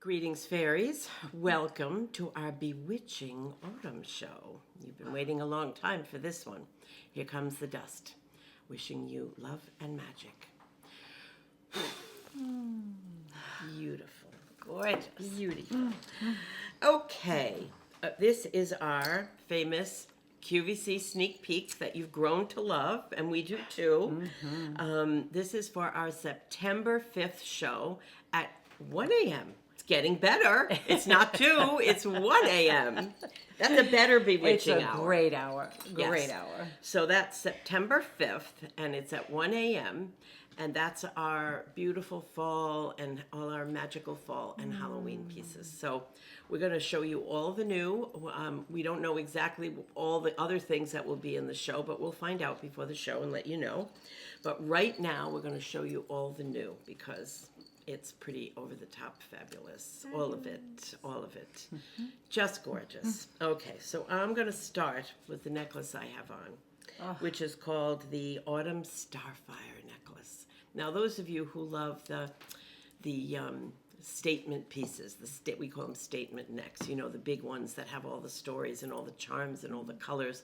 Greetings, fairies. Welcome to our bewitching autumn show. You've been waiting a long time for this one. Here comes the dust, wishing you love and magic. Beautiful, gorgeous, beautiful. Okay, this is our famous QVC sneak peek that you've grown to love, and we do too. This is for our September 5th show at 1 a.m. It's getting better. It's not 2, it's 1 a.m. That's a better bewitching hour. It's a great hour. Great Yes. hour. So that's September 5th, and it's at 1 a.m. And that's our beautiful fall and all our magical fall and Halloween pieces. So we're going to show you all the new. We don't know exactly all the other things that will be in the show, but we'll find out before the show and let you know. But right now, we're going to show you all the new because it's pretty over-the-top fabulous. All of it, all of it. Just gorgeous. Okay, so I'm going to start with the necklace I have on, which is called the Autumn Starfire necklace. Now, those of you who love the statement pieces, we call them statement necks, you know, the big ones that have all the stories and all the charms and all the colors.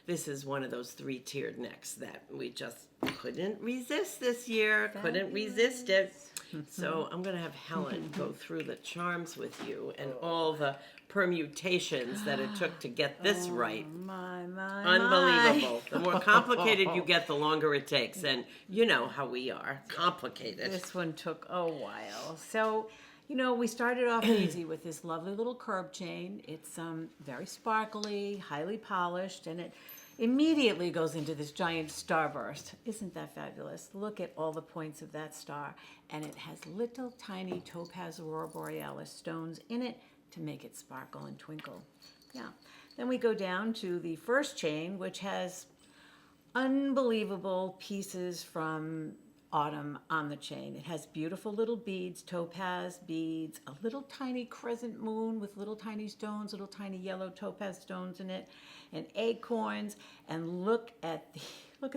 This is one of those 3-tiered necks that we just couldn't resist this year, couldn't resist it. So I'm going to have Helen go through the charms with you and all the permutations that it took to get this right. Unbelievable. The more complicated you get, the longer it takes. And you know how we are. Complicated. This one took a while. So, you know, we started off easy with this lovely little curb chain. It's very sparkly, highly polished, and it immediately goes into this giant starburst. Isn't that fabulous? Look at all the points of that star. And it has little tiny Topaz Aurora Borealis stones in it to make it sparkle and twinkle. Yeah. Then we go down to the first chain, which has unbelievable pieces from autumn on the chain. It has beautiful little beads, topaz beads, a little tiny crescent moon with little tiny stones, little tiny yellow topaz stones in it, and acorns. And look at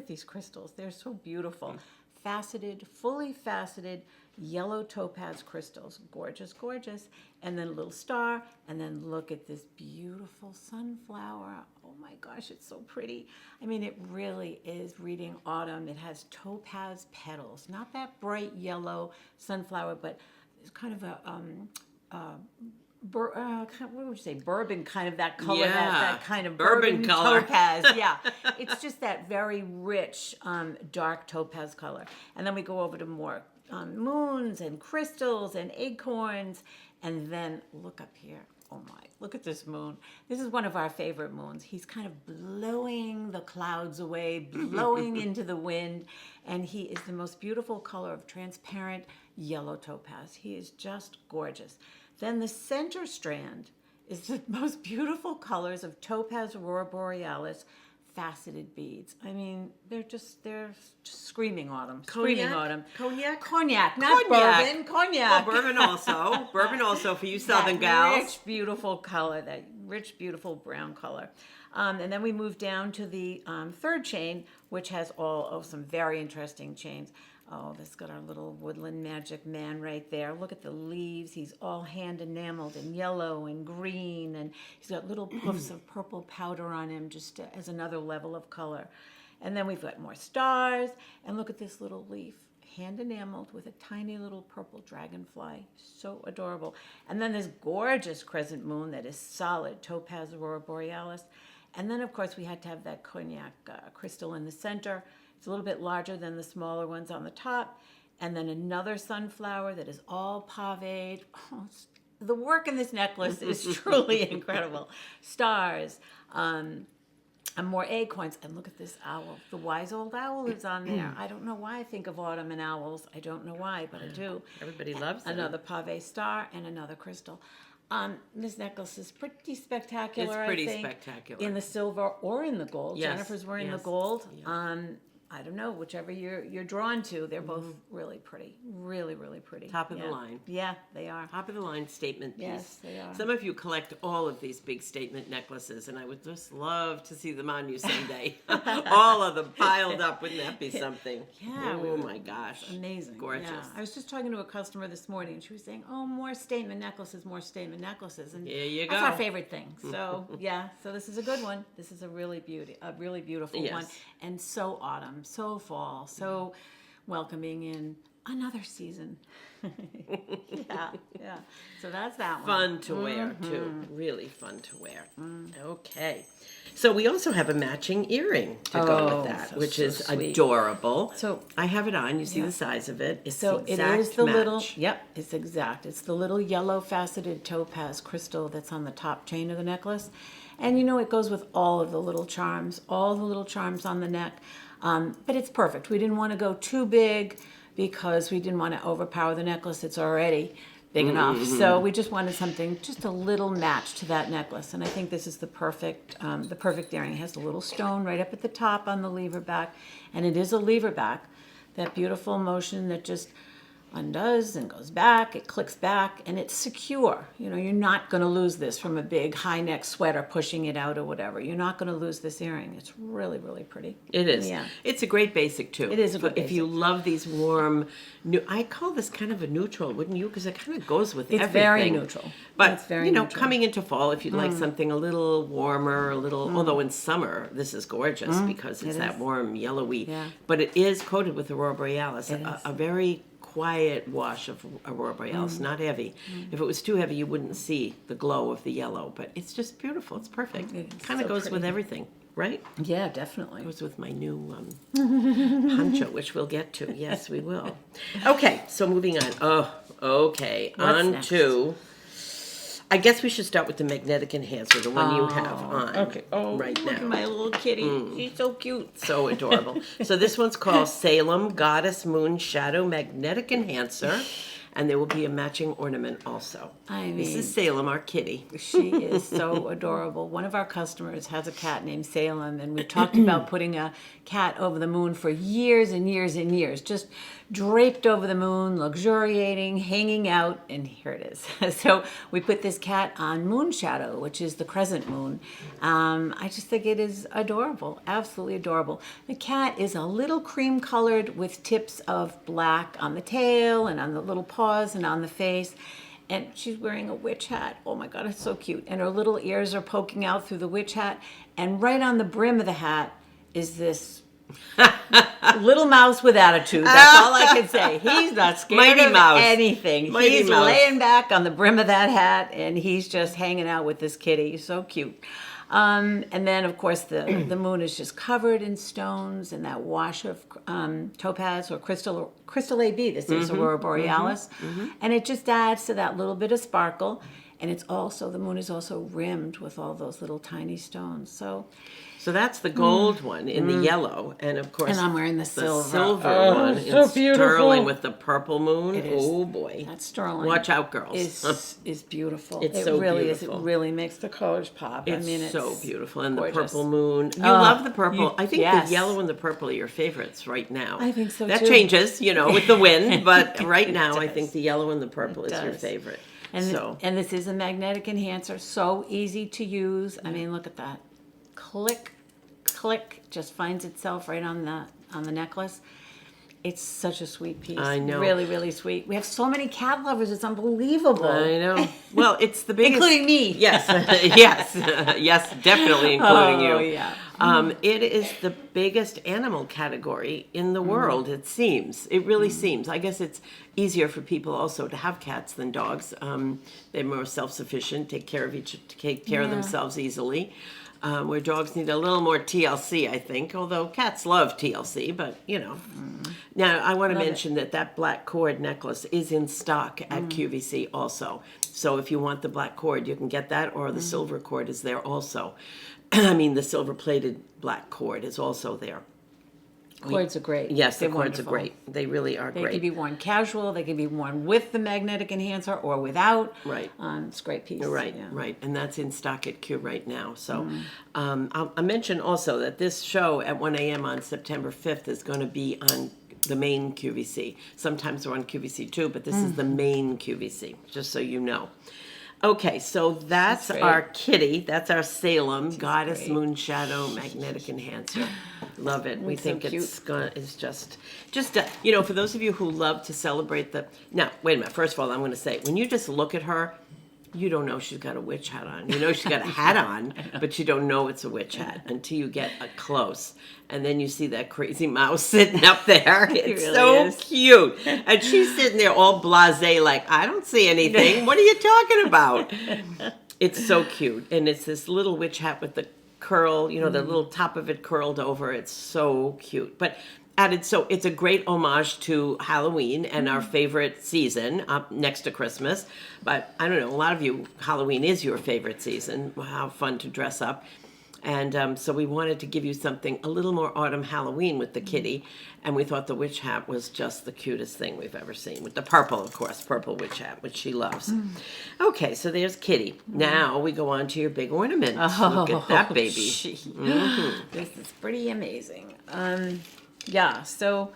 these crystals. They're so beautiful. Faceted, fully faceted yellow topaz crystals. Gorgeous, gorgeous. And then a little star. And then look at this beautiful sunflower. Oh my gosh, it's so pretty. I mean, it really is reading autumn. It has topaz petals. Not that bright yellow sunflower, but it's kind of a what would you say? Bourbon kind of that color, that kind of bourbon color. Topaz. Yeah, it's just that very rich dark topaz color. And then we go over to more moons and crystals and acorns, and then look up here. Oh my, look at this moon. This is one of our favorite moons. He's kind of blowing the clouds away, blowing into the wind, and he is the most beautiful color of transparent yellow topaz. He is just gorgeous. Then the center strand is the most beautiful colors of Topaz Aurora Borealis faceted beads. I mean, they're just screaming autumn. Screaming autumn. Cognac, not bourbon. Cognac. Well, bourbon also. Bourbon also for you Southern gals. Rich, beautiful color. That rich, beautiful brown color. And then we move down to the third chain, which has some very interesting chains. Oh, this got our little woodland magic man right there. Look at the leaves. He's all hand enameled in yellow and green, and he's got little puffs of purple powder on him just as another level of color. And then we've got more stars, and look at this little leaf, hand enameled with a tiny little purple dragonfly. So adorable. And then this gorgeous crescent moon that is solid Topaz Aurora Borealis. And then, of course, we had to have that cognac crystal in the center. It's a little bit larger than the smaller ones on the top. And then another sunflower that is all pavéed. Oh, the work in this necklace is truly incredible. Stars, and more acorns. And look at this owl. The wise old owl is on there. I don't know why I think of autumn and owls. I don't know why, but I do. Everybody loves it. Another pavé star and another crystal. This necklace is pretty spectacular. It's pretty I think, spectacular. in the silver or in the gold. Yes, Jennifer's wearing yes, the gold. yeah. I don't know, whichever you're drawn to. They're both really pretty, really, really pretty. Top of the Yeah. line. Yeah, they are. Top of the line statement piece. Yes, they are. Some of you collect all of these big statement necklaces, and I would just love to see them on you someday. All of them piled up. Wouldn't that be something? Yeah. Oh my gosh. Amazing. Gorgeous. Yeah. I was just talking to a customer this morning, and she was saying, "Oh, more statement necklaces, more statement necklaces." And Here you that's go. our favorite thing. So yeah. So this is a good one. This is a really beautiful Yes. one, and so autumn, so fall, so welcoming in another season. Yeah. So that's that one. Fun to wear, too. Really fun to wear. Okay. So we also have a matching earring to go Oh, with that, so- which so is sweet. adorable. So- I have it on. You see the size of it. It's So the it exact is the match. little, yep, it's exact. It's the little yellow faceted topaz crystal that's on the top chain of the necklace. And it goes with all of the little charms, all the little charms on the neck. But it's perfect. We didn't want to go too big because we didn't want to overpower the necklace. It's already big enough. So we just wanted something, just a little match to that necklace. And I think this is the perfect earring. It has a little stone right up at the top on the lever back. And it is a lever back. That beautiful motion that just undoes and goes back, it clicks back, and it's secure. You're not going to lose this from a big high neck sweater pushing it out or whatever. You're not going to lose this earring. It's really, really pretty. It is. Yeah. It's a great basic, too. It is a good If you basic. love these warm, I call this kind of a neutral, wouldn't you? Because it kind of goes with It's everything. very neutral. But, It's very neutral. coming into fall, if you'd like something a little warmer, although in summer, this is gorgeous because it's It that is. warm yellowy. Yeah. But it is coated with Aurora Borealis, It a is. very quiet wash of Aurora Borealis, not heavy. If it was too heavy, you wouldn't see the glow of the yellow, but it's just beautiful. It's perfect. It is Kind of so goes with pretty. everything, right? Yeah, definitely. Goes with my new poncho, which we'll get to. Yes, we will. Okay, so moving on. Oh, okay. What's on next? to. I guess we should start with the magnetic enhancer, the one you have on right Look now. at my little kitty. She's so cute. So adorable. So this one's called Salem Goddess Moon Shadow Magnetic Enhancer, and there will be a matching ornament also. This mean- is Salem, our kitty. She is so adorable. One of our customers has a cat named Salem, and we've talked about putting a cat over the moon for years and years and years, just draped over the moon, luxuriating, hanging out, and here it is. So we put this cat on Moon Shadow, which is the crescent moon. I just think it is adorable, absolutely adorable. The cat is a little cream colored with tips of black on the tail and on the little paws and on the face. And she's wearing a witch hat. Oh my God, it's so cute. And her little ears are poking out through the witch hat. And right on the brim of the hat is this little mouse with attitude. That's all I can say. He's not scared Mighty of Mouse. anything. Mighty He's Mouse. laying back on the brim of that hat, and he's just hanging out with this kitty. He's so cute. And then, of course, the moon is just covered in stones and that wash of topaz or crystal AB. This is Aurora Borealis. And it just adds to that little bit of sparkle. And it's also, the moon is also rimmed with all those little tiny stones. So that's the gold one in the yellow, and of course, And I'm wearing the silver. one so in beautiful. sterling with the purple moon. It is. Oh boy, That sterling. Watch out, girls. Is beautiful. It's it so really beautiful. is. It really makes the colors pop. It's, I mean, it's so beautiful, and gorgeous. the purple moon. You love the purple. I think yes. the yellow and the purple are your favorites right now. I think so, That too. changes, with the wind, but right now I does. think the yellow and the purple is your does. favorite. And and this is a magnetic enhancer, so easy to use. I mean, look at that. Click, click, just finds itself right on the necklace. It's such a sweet piece. I know. Really, really sweet. We have so many cat lovers. It's unbelievable. I know. Well, it's the biggest, Including me. Yes, yes, definitely including you. Oh, yeah. It is the biggest animal category in the world, it seems. It really seems. I guess it's easier for people also to have cats than dogs. They're more self-sufficient, take care of themselves easily. Where dogs need a little more TLC, I think, although cats love TLC, but, Now, I want to mention that black cord necklace is in stock at QVC also. So if you want the black cord, you can get that, or the silver cord is there also. I mean, the silver-plated black cord is also there. Cords are great. Yes, They're the cords are wonderful. great. They really are They great. can be worn casual. They can be worn with the magnetic enhancer or without. Right. It's a great piece. Right, Yeah. right, and that's in stock at Q right now. So, I'll mention also that this show at 1 a.m. on September 5th is going to be on the main QVC. Sometimes we're on QVC too, but this is the main QVC, just so you know. Okay, so that's great. our kitty. That's our Salem Goddess great. Moon Shadow Magnetic Enhancer. Love it. We It's so think cute. it's just for those of you who love to celebrate now, wait a minute. First of all, I'm going to say, when you just look at her, you don't know she's got a witch hat on. You know she's got a hat on, but you don't know it's a witch hat until you get close. And then you see that crazy mouse sitting up there. It's really so is. cute. And she's sitting there all blasé, like, I don't see anything. What are you talking about? It's so cute. And it's this little witch hat with the curl, the little top of it curled over. It's so cute. But so it's a great homage to Halloween and our favorite season up next to Christmas. But I don't know, a lot of you, Halloween is your favorite season. How fun to dress up. And so we wanted to give you something a little more autumn Halloween with the kitty. And we thought the witch hat was just the cutest thing we've ever seen. With the purple, of course, purple witch hat, which she loves. Okay, so there's kitty. Now we go on to your big ornament. Look at that baby. Gee. This is pretty amazing. Yeah, so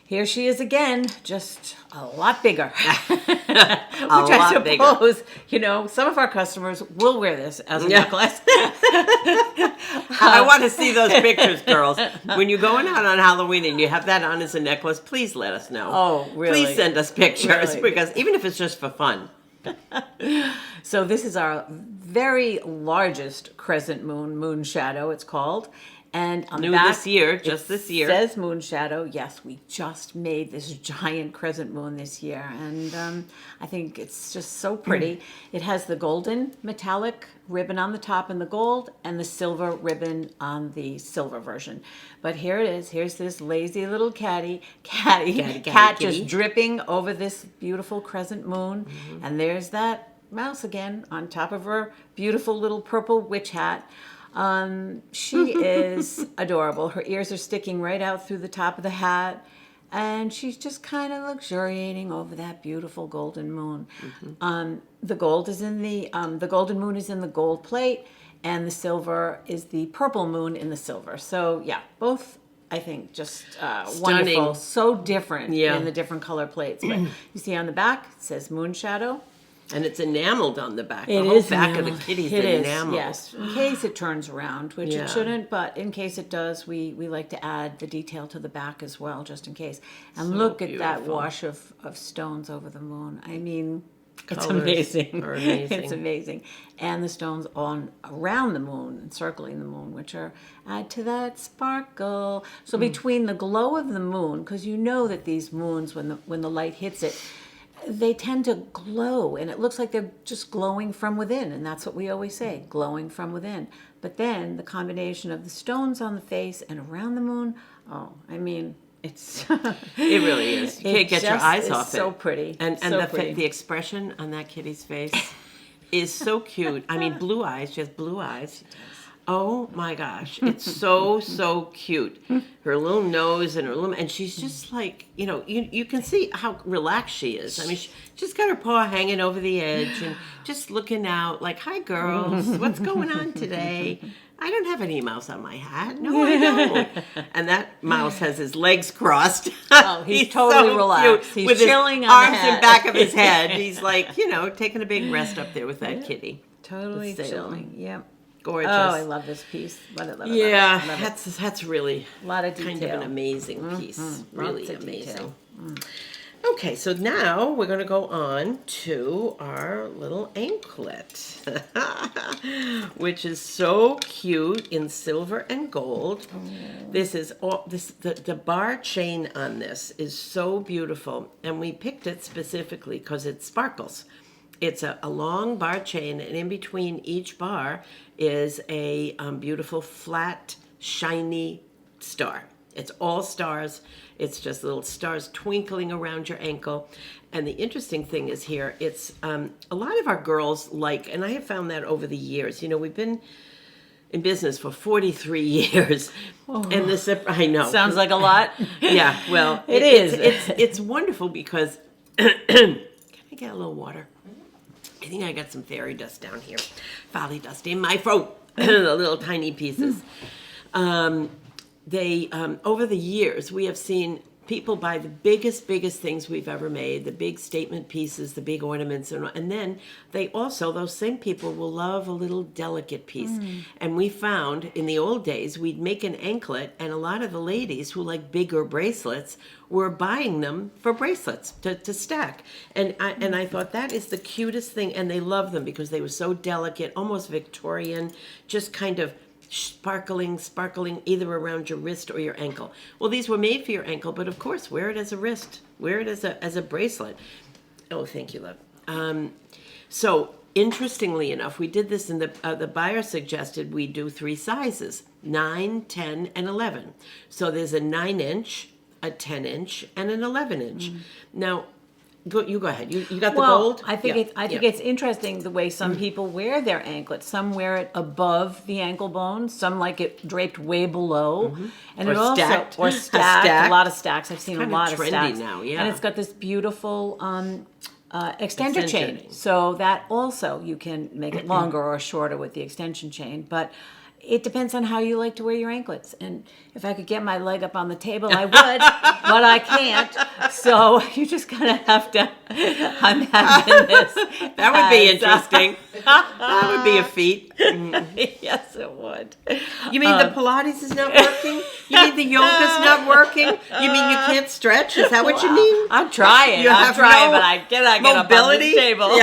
here she is again, just a lot bigger. Which I suppose, some of our customers will wear this as a necklace. I want to see those pictures, girls. When you're going out on Halloween and you have that on as a necklace, please let us know. Oh, really? Please send us pictures, Really? because even if it's just for fun. So this is our very largest crescent moon shadow, it's called. And on New the back, this year, just this year. It says moon shadow. Yes, we just made this giant crescent moon this year. And I think it's just so pretty. It has the golden metallic ribbon on the top in the gold and the silver ribbon on the silver version. But here it is. Here's this lazy little cat kitty. just dripping over this beautiful crescent moon. And there's that mouse again on top of her beautiful little purple witch hat. She is adorable. Her ears are sticking right out through the top of the hat, and she's just kind of luxuriating over that beautiful golden moon. The gold is in the golden moon is in the gold plate, and the silver is the purple moon in the silver. So yeah, both I think just wonderful, so different in the different color plates. But you see on the back it says moon shadow. And it's enameled on the back. It the whole is back enameled. of the kitty's It is, enameled. yes. In case it turns around, which Yeah. it shouldn't, but in case it does, we like to add the detail to the back as well, just in case. And So look at that beautiful. wash of stones over the moon. I mean, it's Colors amazing. are amazing. It's amazing. And the stones around the moon, encircling the moon, which add to that sparkle. So between the glow of the moon, because you know that these moons, when the light hits it, they tend to glow, and it looks like they're just glowing from within, and that's what we always say, glowing from within. But then the combination of the stones on the face and around the moon, I mean, it's It really is. You can't get your eyes off it. So pretty, And so pretty. the expression on that kitty's face is so cute. I mean, blue eyes. She has blue eyes. Oh my gosh, it's so cute. Her little nose and and she's just like, you can see how relaxed she is. I mean, she's got her paw hanging over the edge and just looking out like, hi girls, what's going on today? I don't have any mouse on my hat. No, I don't. And that mouse has his legs crossed. Oh, he's totally so relaxed. cute, He's with chilling his on the arms hat. in back of his head. He's like, taking a big rest up there with that kitty. Totally Salem. chilling. Yep. Gorgeous. Oh, I love this piece. Love it, love it, Yeah, love it. Love it. that's really A lot of kind of detail. an amazing piece. Really Lots of amazing. detail. Okay, so now we're going to go on to our little anklet, which is so cute in silver and gold. This is the bar chain on this is so beautiful, and we picked it specifically because it sparkles. It's a long bar chain, and in between each bar is a beautiful, flat, shiny star. It's all stars. It's just little stars twinkling around your ankle. And the interesting thing is here, it's a lot of our girls like, and I have found that over the years, we've been in business for 43 years. And the zipper, I know. Sounds like a lot. Yeah, well, It is. It's wonderful because, can I get a little water? I think I got some fairy dust down here. Folly dust in my throat. The little tiny pieces. Over the years, we have seen people buy the biggest things we've ever made, the big statement pieces, the big ornaments, and then they also, those same people will love a little delicate piece. And we found in the old days, we'd make an anklet, and a lot of the ladies who like bigger bracelets were buying them for bracelets to stack. And I thought that is the cutest thing, and they love them because they were so delicate, almost Victorian, just kind of sparkling either around your wrist or your ankle. Well, these were made for your ankle, but of course, wear it as a wrist, wear it as a bracelet. Oh, thank you, love. So interestingly enough, we did this in the buyer suggested we do 3 sizes, 9, 10, and 11. So there's a 9-inch, a 10-inch, and an 11-inch. Now, you go ahead. You got the gold? I think it's interesting the way some people wear their anklet. Some wear it above the ankle bone. Some like it draped way below, and Or it also stacked. or stacked. Stacked. A lot of stacks. I've seen a kinda lot of trendy stacks now, yeah. And it's got this beautiful extender Extension chain. chain. So that also you can make it longer or shorter with the extension chain, but. It depends on how you like to wear your anklets. And if I could get my leg up on the table, I would, but I can't. So you just kind of have to imagine this. That would be interesting. That would be a feat. Yes, it would. You mean the Pilates is not working? You mean the yoga's not working? You mean you can't stretch? Is that what you mean? I'm trying. You have but I cannot get mobility? up on this table.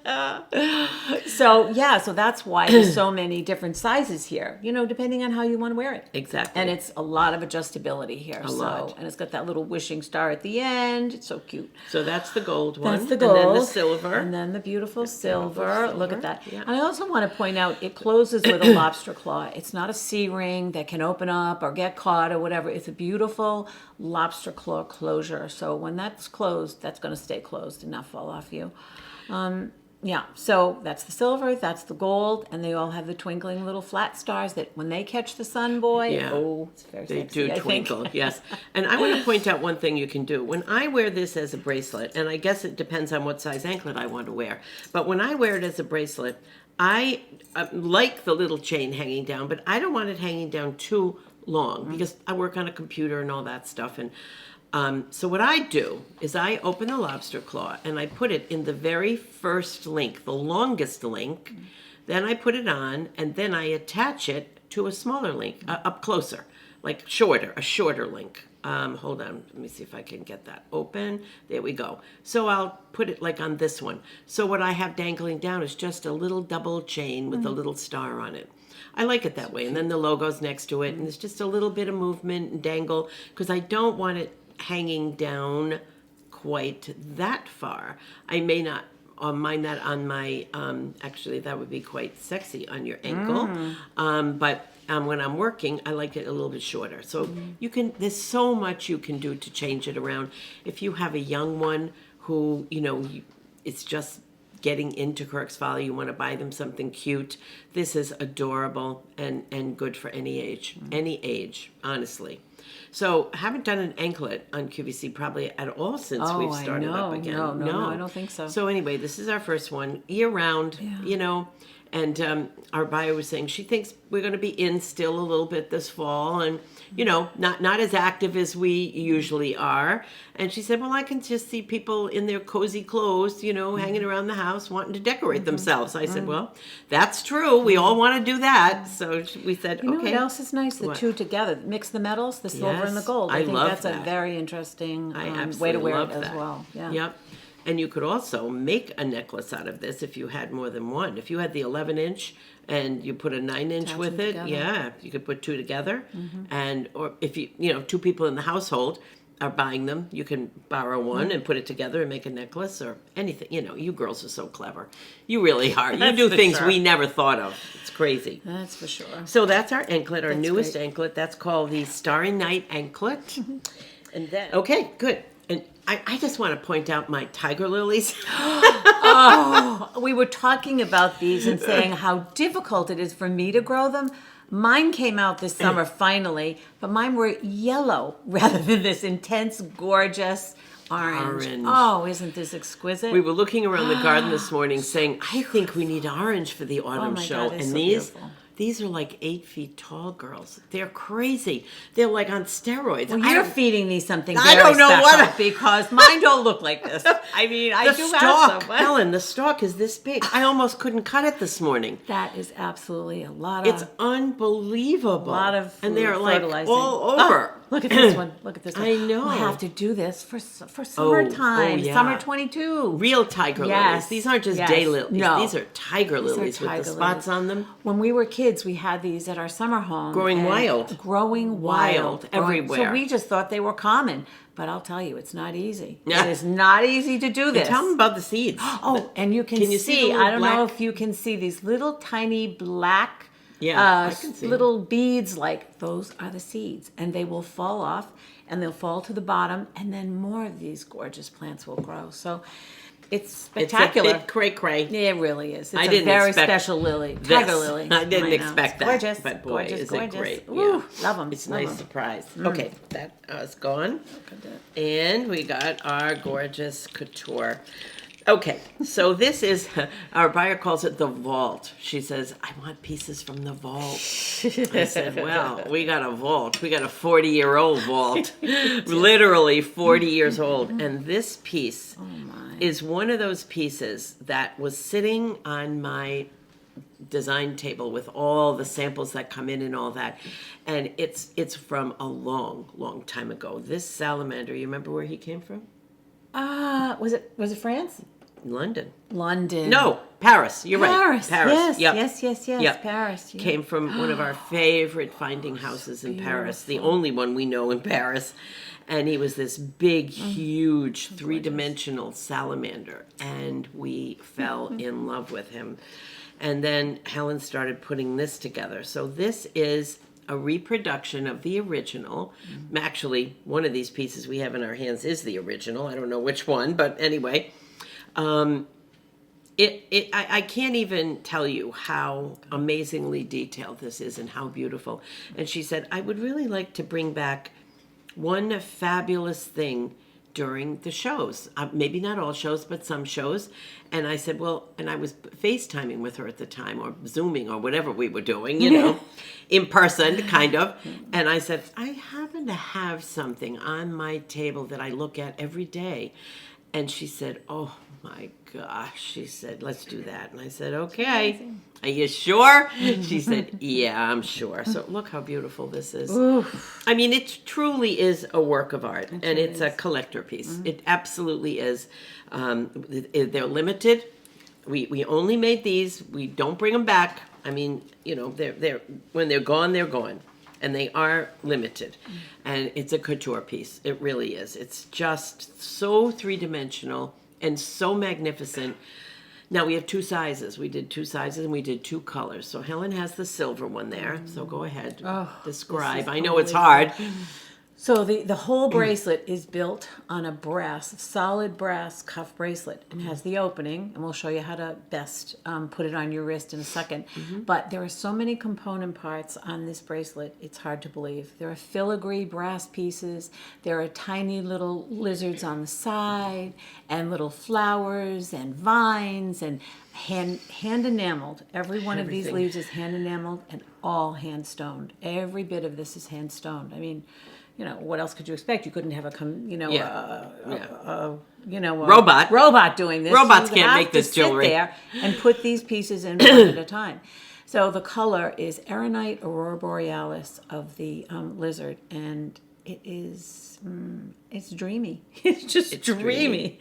Yeah. So that's why there's so many different sizes here, depending on how you want to wear it. Exactly. And it's a lot of adjustability here. A lot. And it's got that little wishing star at the end. It's so cute. So that's the gold one. That's the gold. And then the silver. And then the beautiful silver. Look at that. Yeah. And I also want to point out it closes with a lobster claw. It's not a C-ring that can open up or get caught or whatever. It's a beautiful lobster claw closure. So when that's closed, that's going to stay closed and not fall off you. Yeah, so that's the silver, that's the gold, and they all have the twinkling little flat stars that when they catch the sun, boy, it's very They sexy, do I think. twinkle, yes. And I want to point out one thing you can do. When I wear this as a bracelet, and I guess it depends on what size anklet I want to wear, but when I wear it as a bracelet, I like the little chain hanging down, but I don't want it hanging down too long because I work on a computer and all that stuff. And so what I do is I open the lobster claw and I put it in the very first link, the longest link. Then I put it on and then I attach it to a smaller link, up closer, like a shorter link. Hold on, let me see if I can get that open. There we go. So I'll put it like on this one. So what I have dangling down is just a little double chain with a little star on it. I like it that way. And then the logo's next to it and there's just a little bit of movement and dangle because I don't want it hanging down quite that far. I may not mind that on my, actually that would be quite sexy on your ankle. But when I'm working, I like it a little bit shorter. So there's so much you can do to change it around. If you have a young one who, it's just getting into Kirks Folly, you want to buy them something cute, this is adorable and good for any age, honestly. So haven't done an anklet on QVC probably at all since we've started up again. No, I don't think so. So anyway, this is our first one, year round, and our buyer was saying she thinks we're going to be in still a little bit this fall and, not as active as we usually are. And she said, well, I can just see people in their cozy clothes, hanging around the house wanting to decorate themselves. I said, well, that's true. We all want to do that. So we said, okay. What else is nice? The two together. Mix the metals, the silver and the gold. I think love that's that. a very interesting I way to wear love it as that. well. Yeah. Yep. And you could also make a necklace out of this if you had more than one. If you had the 11-inch and you put a 9-inch Attach with them it, together. yeah, you could put two together. And or if you two people in the household are buying them, you can borrow one and put it together and make a necklace or anything. You girls are so clever. You really are. You do things we never thought of. It's crazy. That's for sure. So that's our anklet, our newest great. anklet. That's called the Starry Night anklet. And then okay, good. And I just want to point out my tiger lilies. we were talking about these and saying how difficult it is for me to grow them. Mine came out this summer finally, but mine were yellow rather than this intense, gorgeous orange. Oh, isn't this exquisite? We were looking around the garden this morning saying, I think we need orange for the autumn my show. God, it's And so these beautiful. these are like 8 feet tall girls. They're crazy. They're like on steroids. Well, I you're don't- feeding me something I very don't know special what- because mine don't look like this. I mean, I the do stalk, have some. Helen, the stalk is this big. I almost couldn't cut it this morning. That is absolutely a lot It's of unbelievable. lot of and they're food like fertilizing. all over. Look at this one. Look at this one. I know. We'll have to do this for summertime. yeah. Summer 22. Real tiger lilies. Yes, These aren't just yes. day lilies. No. These are tiger These are lilies with tiger the spots lilies. on them. When we were kids, we had these at our summer home. Growing and wild. Growing Wild, everywhere. So we just thought they were common. But I'll tell you, it's not easy. Yeah. It is not easy to do this. Tell them about the seeds. Oh, and you can you see the I little don't know black- if you can see these little tiny black Yeah, I can see little beads, like those are the seeds. And they will fall off and they'll fall to the bottom and then more of these gorgeous plants will grow. So it's spectacular. It's a bit cray-cray. Yeah, it really is. It's I a didn't very expect special lily. this. Tiger lily. I didn't know. expect It's that. Gorgeous. But boy, gorgeous, is gorgeous. it great. Ooh, Yeah. love them. It's a nice surprise. Mm. Okay, that is gone. And we got our gorgeous couture. Okay, so this is, our buyer calls it the vault. She says, I want pieces from the vault. I said, well, we got a vault. We got a 40-year-old vault. Literally 40 years old. And this piece is one of those pieces that was sitting on my design table with all the samples that come in and all that. And it's from a long, long time ago. This salamander, you remember where he came from? Was it France? London. London. No, Paris. You're Paris. right. Paris. Yes, Yep. yes. Yep. Paris. Yeah. Came from one of our favorite finding houses in Paris, the only one we know in Paris. And he was this big, huge, three-dimensional salamander. And we fell in love with him. And then Helen started putting this together. So this is a reproduction of the original. Actually, one of these pieces we have in our hands is the original. I don't know which one, but anyway. I can't even tell you how amazingly detailed this is and how beautiful. And she said, I would really like to bring back one fabulous thing during the shows. Maybe not all shows, but some shows. And I said, well, and I was FaceTiming with her at the time, or Zooming, or whatever we were doing, you know, in person, kind of. And I said, I happen to have something on my table that I look at every day. And she said, oh my gosh. She said, let's do that. And I said, okay. Are you sure? She said, yeah, I'm sure. So look how beautiful this is. Oof. I mean, it truly is a work of art, and it's a collector piece. It absolutely is. They're limited. We only made these. We don't bring them back. I mean, you know, they're when they're gone, and they are limited. And it's a couture piece. It really is. It's just so three-dimensional and so magnificent. Now we have two sizes. We did two sizes and we did two colors. So Helen has the silver one there. So go ahead, describe. I know it's hard. So the whole bracelet is built on a solid brass cuff bracelet, and has the opening, and we'll show you how to best put it on your wrist in a second. But there are so many component parts on this bracelet, it's hard to believe. There are filigree brass pieces, there are tiny little lizards on the side, and little flowers and vines, and hand enameled. Every one of these leaves is hand enameled and all hand stoned. Every bit of this is hand stoned. I mean, you know, what else could you expect? You couldn't have robot doing this. Robots You can't have make to this jewelry. Sit there and put these pieces in one at a time. So the color is Aeronite Aurora Borealis of the lizard, and it is it's dreamy. It's just dreamy.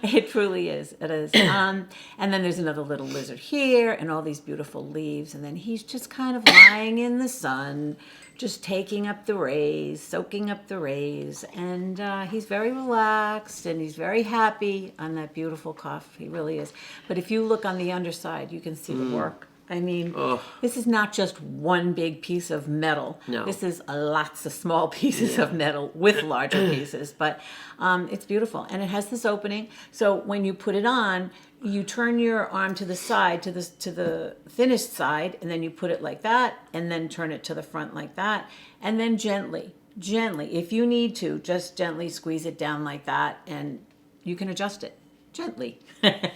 It truly is. It is. And then there's another little lizard here, and all these beautiful leaves, and then he's just kind of lying in the sun, just taking up the rays, soaking up the rays, and he's very relaxed and he's very happy on that beautiful cuff. He really is. But if you look on the underside, you can see the work I mean, Oh. this is not just one big piece of metal. No. This is lots of small pieces of metal with larger pieces. But it's beautiful. And it has this opening. So when you put it on, you turn your arm to the side, to the thinnest side, and then you put it like that, and then turn it to the front like that. And then gently, if you need to, just gently squeeze it down like that, and you can adjust it. Gently.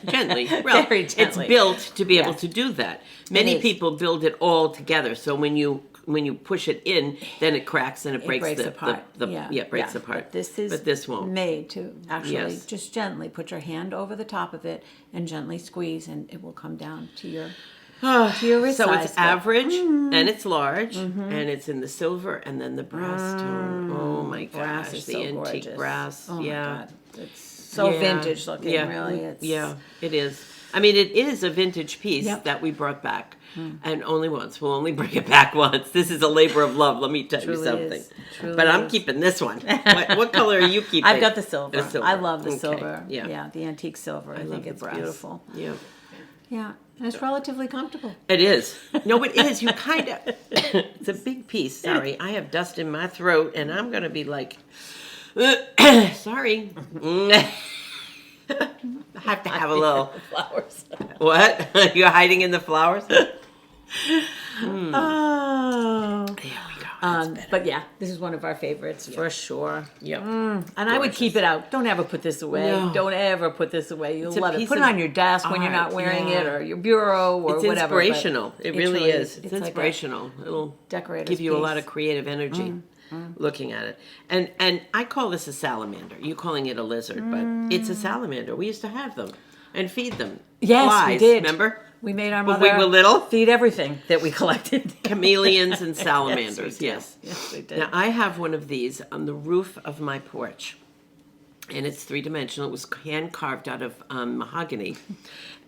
Gently. Well, Very gently. it's built to be able Yes. to do that. Many is. people build it all together. So when you push it in, then it cracks and it breaks, Breaks apart. it breaks apart. But this won't. made to actually Yes. just gently put your hand over the top of it and gently squeeze, and it will come down to your wrist So size. it's average and it's large and it's in the silver and then the brass tone. Oh my Brass gosh, is the so antique gorgeous. brass. Oh yeah. my God. It's so Yeah. vintage looking, Yeah. really. It's, Yeah, it is. I mean, it is a vintage piece Yep. that we brought back, and only once. We'll only bring it back once. This is a labor of love. Let me tell you Truly something. is. Truly But I'm is. keeping this one. What color are you keeping? I've got the silver. The silver. I love the Okay. silver. Yeah. The antique silver. I love think the it's brass. beautiful. Yeah. Yeah, and it's relatively comfortable. It is. No, it is. You kind of. It's a big piece. Sorry, I have dust in my throat, and I'm gonna be like, sorry. I have to have a little. Flowers. What? You're hiding in the flowers? Oh. There we go. That's better. But yeah, this is one of our favorites for sure. Yep. And I would keep it out. Don't ever put this away. No. Don't ever put this away. You'll a love it. piece Put it of on your desk when you're not art, wearing yeah. it, or your bureau, or It's whatever. but inspirational. It really truly is. It's like a inspirational. It'll decorator's give you a lot piece. of creative energy looking at it. And I call this a salamander. You're calling it a lizard, but it's a salamander. We used to have them and feed them. Yes, Flies, we did. Remember? We made our When mother we were little? feed everything that we collected. Chameleons and salamanders. Yes, we did. Now, I have one of these on the roof of my porch. And it's three-dimensional. It was hand-carved out of mahogany.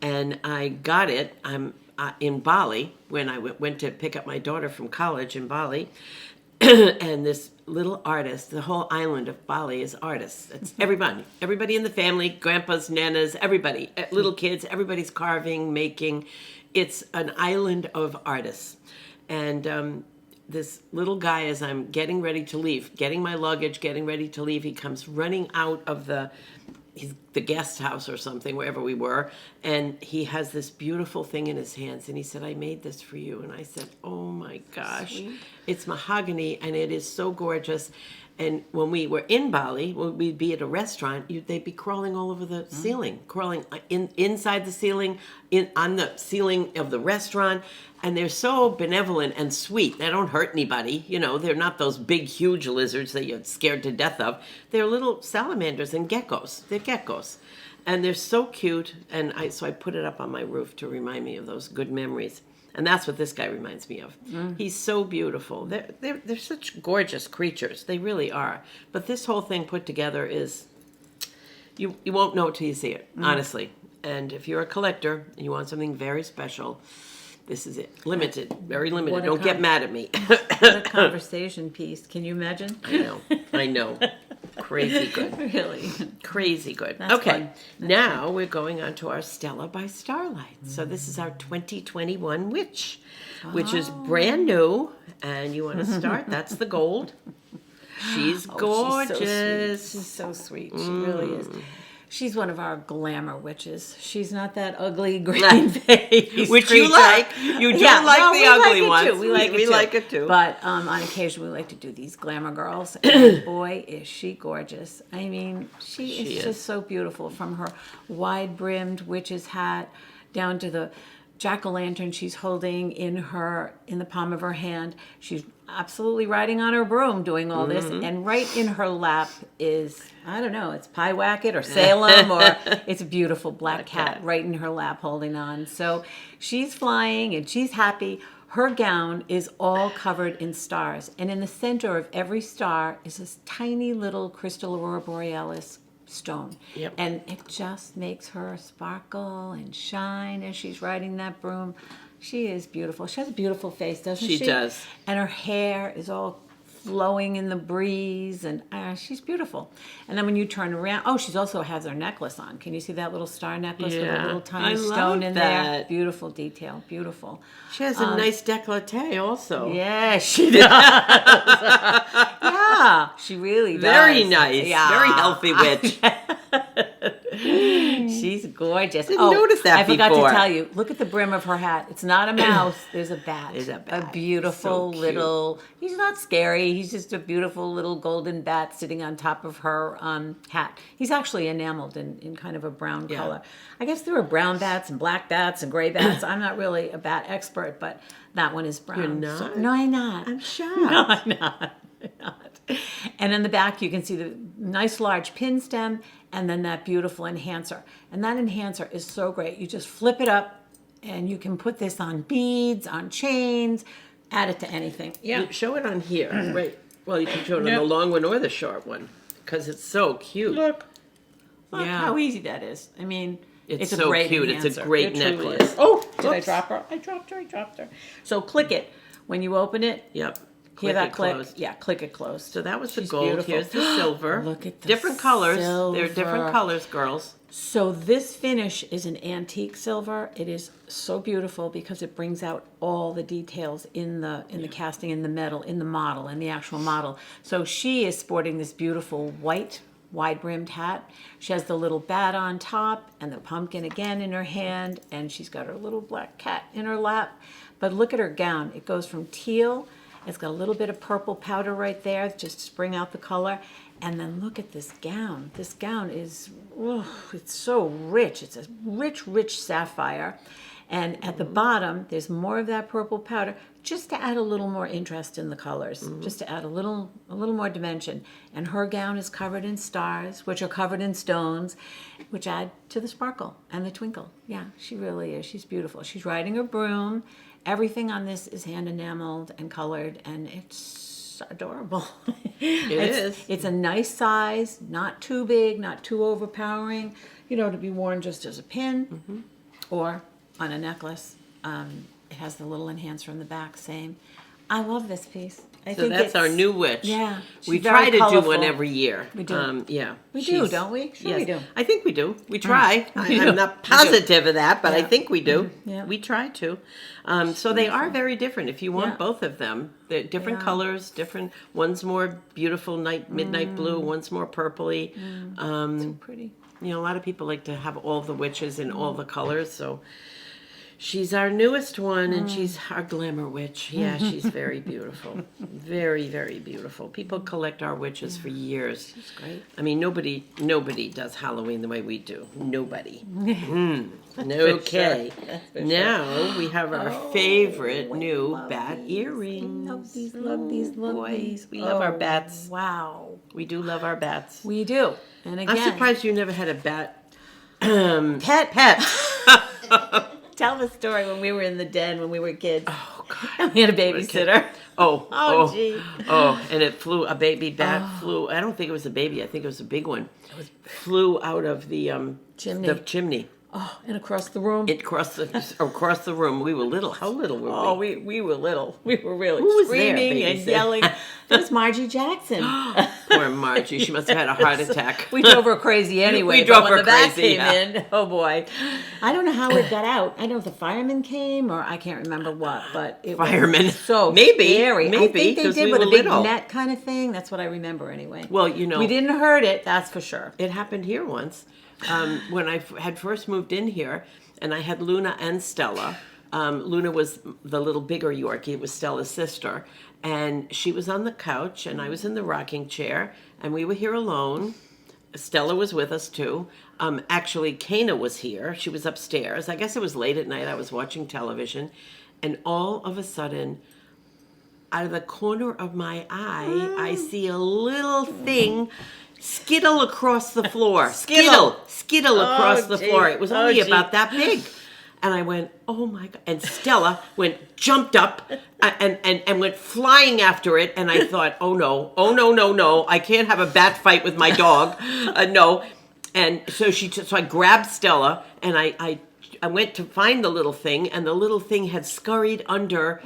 And I got it in Bali when I went to pick up my daughter from college in Bali. And this little artist, the whole island of Bali is artists. It's everybody in the family, grandpas, nanas, everybody, little kids, everybody's carving, making. It's an island of artists. And this little guy, as I'm getting ready to leave, getting my luggage, getting ready to leave, he comes running out of the guest house or something, wherever we were, and he has this beautiful thing in his hands, and he said, "I made this for you." And I said, "Oh my gosh." Sweet. It's mahogany, and it is so gorgeous. And when we were in Bali, when we'd be at a restaurant, they'd be crawling all over the ceiling, crawling inside the ceiling, on the ceiling of the restaurant. And they're so benevolent and sweet. They don't hurt anybody. You know, they're not those big, huge lizards that you're scared to death of. They're little salamanders and geckos. They're geckos. And they're so cute. And so I put it up on my roof to remind me of those good memories. And that's what this guy reminds me of. He's so beautiful. They're such gorgeous creatures. They really are. But this whole thing put together is, you won't know it till you see it, honestly. And if you're a collector and you want something very special, this is it. Limited, very limited. What a Don't get mad at me. What a conversation piece. Can you imagine? I know. Crazy good. Really? Crazy good. That's Okay, fun. now we're going on to our Stella by Starlight. So this is our 2021 Witch, which is brand new. And you want to start? That's the gold. She's gorgeous. She's so sweet. She really is. She's one of our glamour witches. She's not that ugly green face, Which you like. You do like the ugly ones. We like it too. But on occasion, we like to do these glamour girls. And boy, is she gorgeous. I mean, she is just so beautiful. From her wide-brimmed witch's hat down to the jack-o'-lantern she's holding in the palm of her hand. She's absolutely riding on her broom doing all this, and right in her lap is, I don't know, it's Pyewacket or Salem, or it's a beautiful black cat right in her lap holding on. So she's flying and she's happy. Her gown is all covered in stars, and in the center of every star is this tiny little crystal aurora borealis stone. Yep. And it just makes her sparkle and shine as she's riding that broom. She is beautiful. She has a beautiful face, doesn't she? She does. And her hair is all flowing in the breeze, and she's beautiful. And then when you turn around, she also has her necklace on. Can you see that little star necklace with a little tiny stone in there? Beautiful detail, beautiful. She has a nice décolleté also. Yeah, she does. Yeah, she really does. Very nice. Yeah. Very healthy witch. She's gorgeous. Didn't notice that I forgot before. to tell you. Look at the brim of her hat. It's not a mouse. There's a bat. There's a bat. A beautiful little. He's not scary. He's just a beautiful little golden bat sitting on top of her hat. He's actually enameled in kind of a brown color. I guess there are brown bats and black bats and gray bats. I'm not really a bat expert, but that one is brown. You're not? So, no, I'm not. I'm shocked. No, I'm not. And in the back, you can see the nice large pin stem and then that beautiful enhancer. And that enhancer is so great. You just flip it up and you can put this on beads, on chains, add it to anything. Yeah. Show it on here. Right. Well, you can show it on the long one or the short one because it's so cute. Look how easy that is. I mean, it's a so great cute. enhancer. It's a great It truly necklace. is. Oh, did I drop her? I dropped her. So click it. When you open it, Yep. hear that it click? closed. Yeah, click it closed. So that was the She's gold. beautiful. Here's the silver. Look at the different colors. silver. They're different colors, girls. So this finish is an antique silver. It is so beautiful because it brings out all the details in the casting, in the metal, in the model, in the actual model. So she is sporting this beautiful white wide-brimmed hat. She has the little bat on top and the pumpkin again in her hand, and she's got her little black cat in her lap. But look at her gown. It goes from teal. It's got a little bit of purple powder right there just to bring out the color. And then look at this gown. This gown is, it's so rich. It's a rich, rich sapphire. And at the bottom, there's more of that purple powder just to add a little more interest in the colors, just to add a little more dimension. And her gown is covered in stars, which are covered in stones, which add to the sparkle and the twinkle. Yeah, she really is. She's beautiful. She's riding her broom. Everything on this is hand enameled and colored, and it's adorable. It's a nice size, not too big, not too overpowering, to be worn just as a pin or on a necklace. It has the little enhancer in the back, same. I love this piece. I think that's our new witch. Yeah. We try to do one every year. We do. Yeah. We do, don't we? Sure yes. we do. I think we do. We try. I'm not positive of that, but I think we do. Yeah. We try to. So they are very different. If you want both of them, they're different colors, different. One's more beautiful midnight blue, one's more purpley. So pretty. A lot of people like to have all the witches in all the colors, so she's our newest one, and she's our glamour witch. Yeah, she's very beautiful. Very, very beautiful. People collect our witches for years. She's great. I mean, nobody does Halloween the way we do. Nobody. Okay. Now we have our favorite new bat earrings. Love these. Boys, we love our bats. Wow. We do love our bats. We do. And again, I'm surprised you never had a bat pet. Tell the story when we were in the den when we were kids. Oh, God. We had a babysitter. Oh, and it flew, a baby bat flew, I don't think it was a baby, I think it was a big one. Flew out of the chimney. Oh, and across the room. Across the room. We were little. How little were we? Oh, we were little. We were really screaming and yelling. That was Margie Jackson. Poor Margie. She must have had a heart attack. We drove her crazy anyway. We drove her when the bat crazy. Came in, oh boy. I don't know how it got out. I don't know if the firemen came or I can't remember what, but it was so scary. I think they did with a big net kind of thing. That's what I remember anyway. Well, we didn't hurt it, that's for sure. It happened here once. When I had first moved in here, and I had Luna and Stella. Luna was the little bigger Yorkie. It was Stella's sister. And she was on the couch, and I was in the rocking chair, and we were here alone. Stella was with us, too. Actually, Kana was here. She was upstairs. I guess it was late at night. I was watching television. And all of a sudden, out of the corner of my eye, I see a little thing skittle across the floor. Skittle across the floor. It was only about that big. And I went, oh my God. And Stella jumped up and went flying after it. And I thought, oh no. I can't have a bat fight with my dog. No. And so I grabbed Stella and I went to find the little thing, and the little thing had scurried under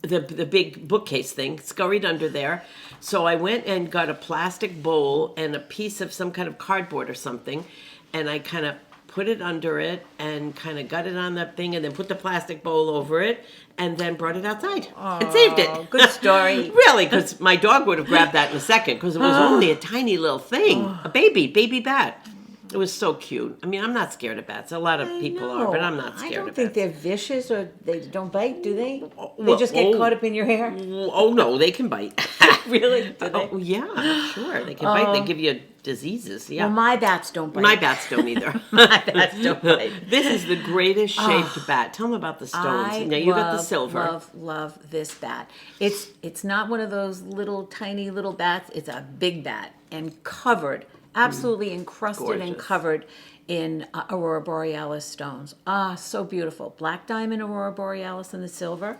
the big bookcase thing, scurried under there. So I went and got a plastic bowl and a piece of some kind of cardboard or something, and I kind of put it under it and kind of got it on that thing and then put the plastic bowl over it and then brought it outside and saved it. Good story. Really, because my dog would have grabbed that in a second because it was only a tiny little thing, a baby bat. It was so cute. I mean, I'm not scared of bats. A lot of people are, but I'm not scared I don't of think bats. they're vicious or they don't bite, do they? They well, just get caught up in your hair? Oh, no, they can bite. Really? Do they? Oh, yeah, sure. They can bite. They give you diseases. Yeah. Well, my bats don't bite. My bats don't either. My bats don't bite. This is the greatest shaped bat. Tell them about the stones. Now, you got the silver. Love this bat. It's not one of those little tiny little bats. It's a big bat and covered, absolutely encrusted and Gorgeous. covered in Aurora Borealis stones. So beautiful. Black diamond Aurora Borealis in the silver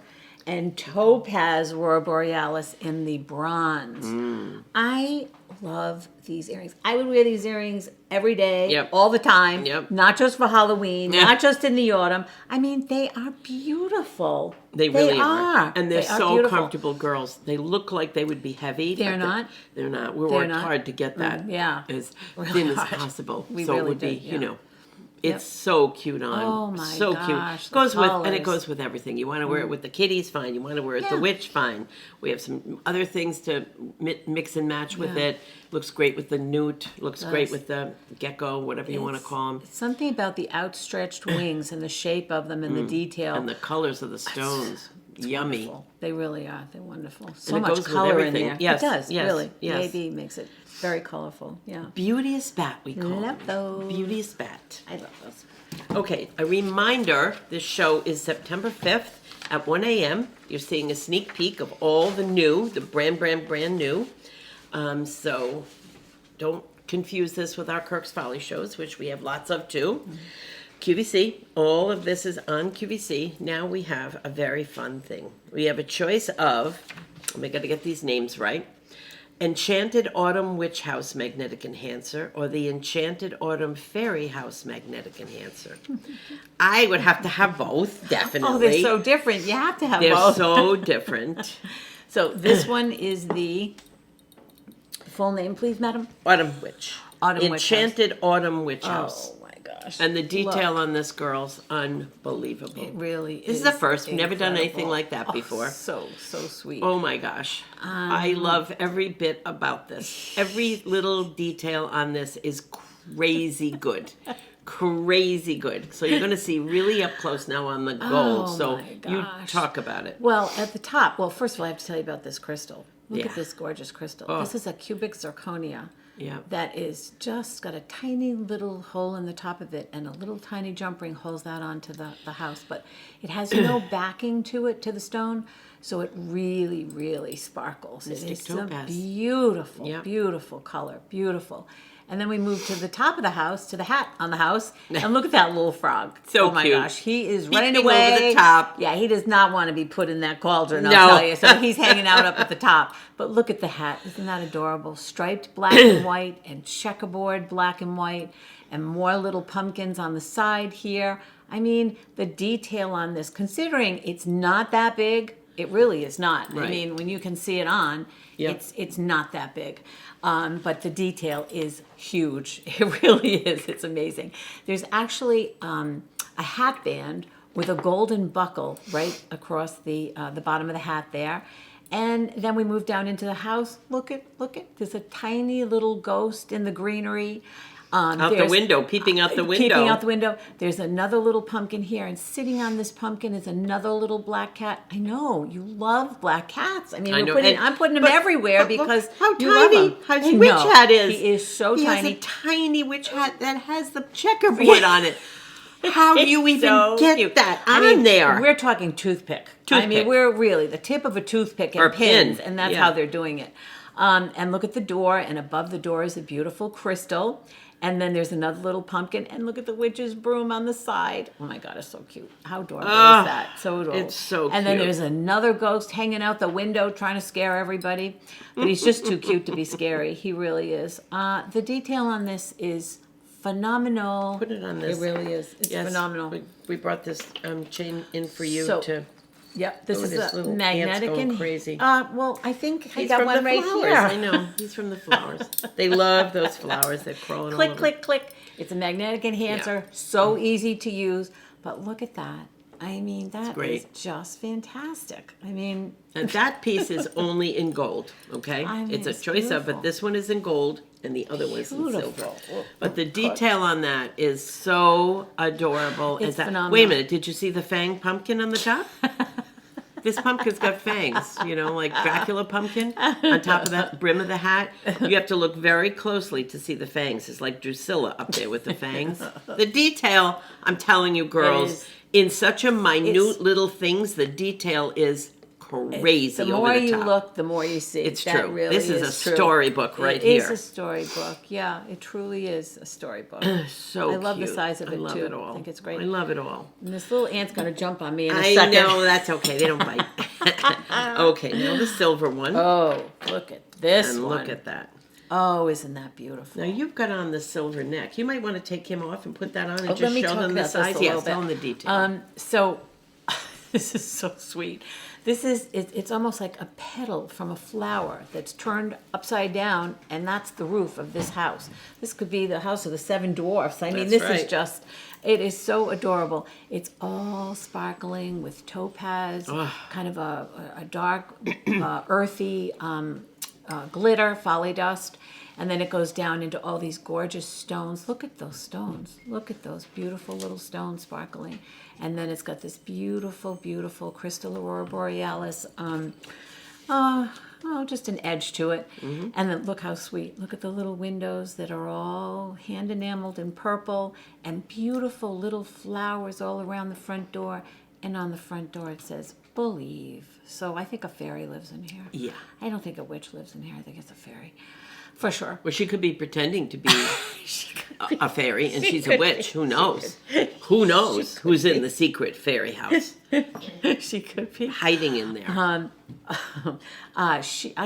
and topaz Aurora Borealis in the bronze. I love these earrings. I would wear these earrings every day, Yep. all the time, Yep. not just for Halloween, Yeah. not just in the autumn. I mean, they are beautiful. They really are. And they're They are so beautiful. comfortable girls. They look like they would be heavy. They're but not. They're not. We They're worked not. hard to get that yeah. as Really thin as hard. possible. We so it really would be, did, yeah. you know, it's so cute on. Oh, my so gosh, cute. the Goes with and colors. it goes with everything. You want to wear it with the kitties, fine. You want to wear it with the Yeah. witch, fine. We have some other things to mix and match with Yeah. it. Looks great with the newt. Looks great Does. with the gecko, whatever you want to call them. Something about the outstretched wings and the shape of them and the detail. And the colors of the stones. Yummy. Wonderful. They really are. They're wonderful. So And it much goes with color in everything. there. Yes, It does, yes, really. yes. The AB makes it very colorful. Yeah. Beauteous bat, we call Love it. those. Beauteous bat. I love those. Okay, a reminder, this show is September 5th at 1 a.m. You're seeing a sneak peek of all the new, the brand new. So don't confuse this with our Kirks Folly shows, which we have lots of too. QVC, all of this is on QVC. Now we have a very fun thing. We have a choice of, I got to get these names right, Enchanted Autumn Witch House Magnetic Enhancer or the Enchanted Autumn Fairy House Magnetic Enhancer. I would have to have both, definitely. Oh, they're so different. You have to have They're both. so different. So this one is the full name, please, madam. Autumn Witch. Autumn Witch Enchanted Autumn Witch House. Oh my gosh. And the detail Look, on this girl's unbelievable. it really This is the first. We've never done anything incredible. like that Oh, before. so sweet. Oh my gosh. I love every bit about this. Every little detail on this is crazy good. Crazy good. So you're going to see really up close now on the gold. Oh, So my you gosh. talk about it. Well, at the top, first of all, I have to tell you about this crystal. Look Yeah. at this gorgeous crystal. Oh. This is a cubic zirconia. Yeah. That is just got a tiny little hole in the top of it and a little tiny jump ring holds that onto the house. But it has no backing to it, to the stone, so it really, really sparkles. Mystic it is topaz. a beautiful, Yeah. beautiful color, beautiful. And then we move to the top of the house, to the hat on the house, and look at that little frog. So oh my cute. gosh, he is running Peeping away. over the top. Yeah, he does not want to be put in that cauldron, No. I'll tell you. So he's hanging out up at the top. But look at the hat. Isn't that adorable? Striped black and white and checkerboard black and white and more little pumpkins on the side here. I mean, the detail on this, considering it's not that big, it really is not. Right. I mean, when you can see it on, Yep. it's not that big. But the detail is huge. It really is. It's amazing. There's actually a hat band with a golden buckle right across the bottom of the hat there. And then we move down into the house. Look at. There's a tiny little ghost in the greenery. Out the There's- window, peeping out the window. Peeping out the window. There's another little pumpkin here, and sitting on this pumpkin is another little black cat. I know you love black cats. I mean, I we're know, putting, and- I'm putting them but- everywhere but look because how you love tiny them. his I witch know. hat is. He is so He tiny. has a tiny witch hat that has the checkerboard on it. How do you even So get cute. that I on mean, there? We're talking toothpick. I mean, Toothpick. we're really the tip of a toothpick and Or pins, pin, and that's yeah. how they're doing it. And look at the door, and above the door is a beautiful crystal. And then there's another little pumpkin, and look at the witch's broom on the side. Oh my God, it's so cute. How adorable is that? So adorable. it's so And then cute. there's another ghost hanging out the window trying to scare everybody. But he's just too cute to be scary. He really is. The detail on this is phenomenal. Put it on this. It really is. It's Yes, phenomenal. We brought this chain in for you So- to. Yep, this Oh, is this a little ant's magnetic going and crazy. well, I think he He's got from one the right flowers. here. I know. He's from the flowers. They love those flowers. They're crawling all Click, over. click, click. It's a magnetic enhancer, so easy to use. But look at that. I mean, that is great. just fantastic. I mean, And that piece is only in gold, okay? I mean, it's a it's choice of, beautiful. but this one is in gold and the other one is in silver. Beautiful. But the detail on that is so adorable. It's phenomenal. Wait a minute, did you see the fang pumpkin on the top? This pumpkin's got fangs, like Dracula pumpkin on top of that brim of the hat. You have to look very closely to see the fangs. It's like Drusilla up there with the fangs. The detail, I'm telling you, girls, in such a minute little things, the detail is crazy. the more over the you top. look, the more you see. It's That true. Really This is a true. storybook right It here. is a storybook. Yeah, it truly is a storybook. So I love the cute. size of I it, love too. it all. I think it's great. I love it all. And this little ant's going to jump on me in a I second. know, that's okay. They don't bite. Okay, now the silver one. Oh, look at this and one. look at that. Oh, isn't that beautiful? Now you've got on the silver neck. You might want to take him off and put that on and Let just me show talk them the about this size. a little Tell bit. them the detail. So this is so sweet. This is it's almost like a petal from a flower that's turned upside down, and that's the roof of this house. This could be the house of the seven dwarfs. I mean, That's this is right. just, it is so adorable. It's all sparkling with topaz, kind of a dark, earthy glitter, folly dust. And then it goes down into all these gorgeous stones. Look at those stones. Look at those beautiful little stones sparkling. And then it's got this beautiful, beautiful crystal aurora borealis. Just an edge to it. Mm-hmm. And then look how sweet. Look at the little windows that are all hand enameled in purple, and beautiful little flowers all around the front door. And on the front door it says, "Believe." So I think a fairy lives in here. Yeah. I don't think a witch lives in here. I think it's a fairy. For sure. Well, she could be pretending to be a fairy, and she's a witch. Who knows? Who knows who's in the secret fairy house, She could be. hiding in there? I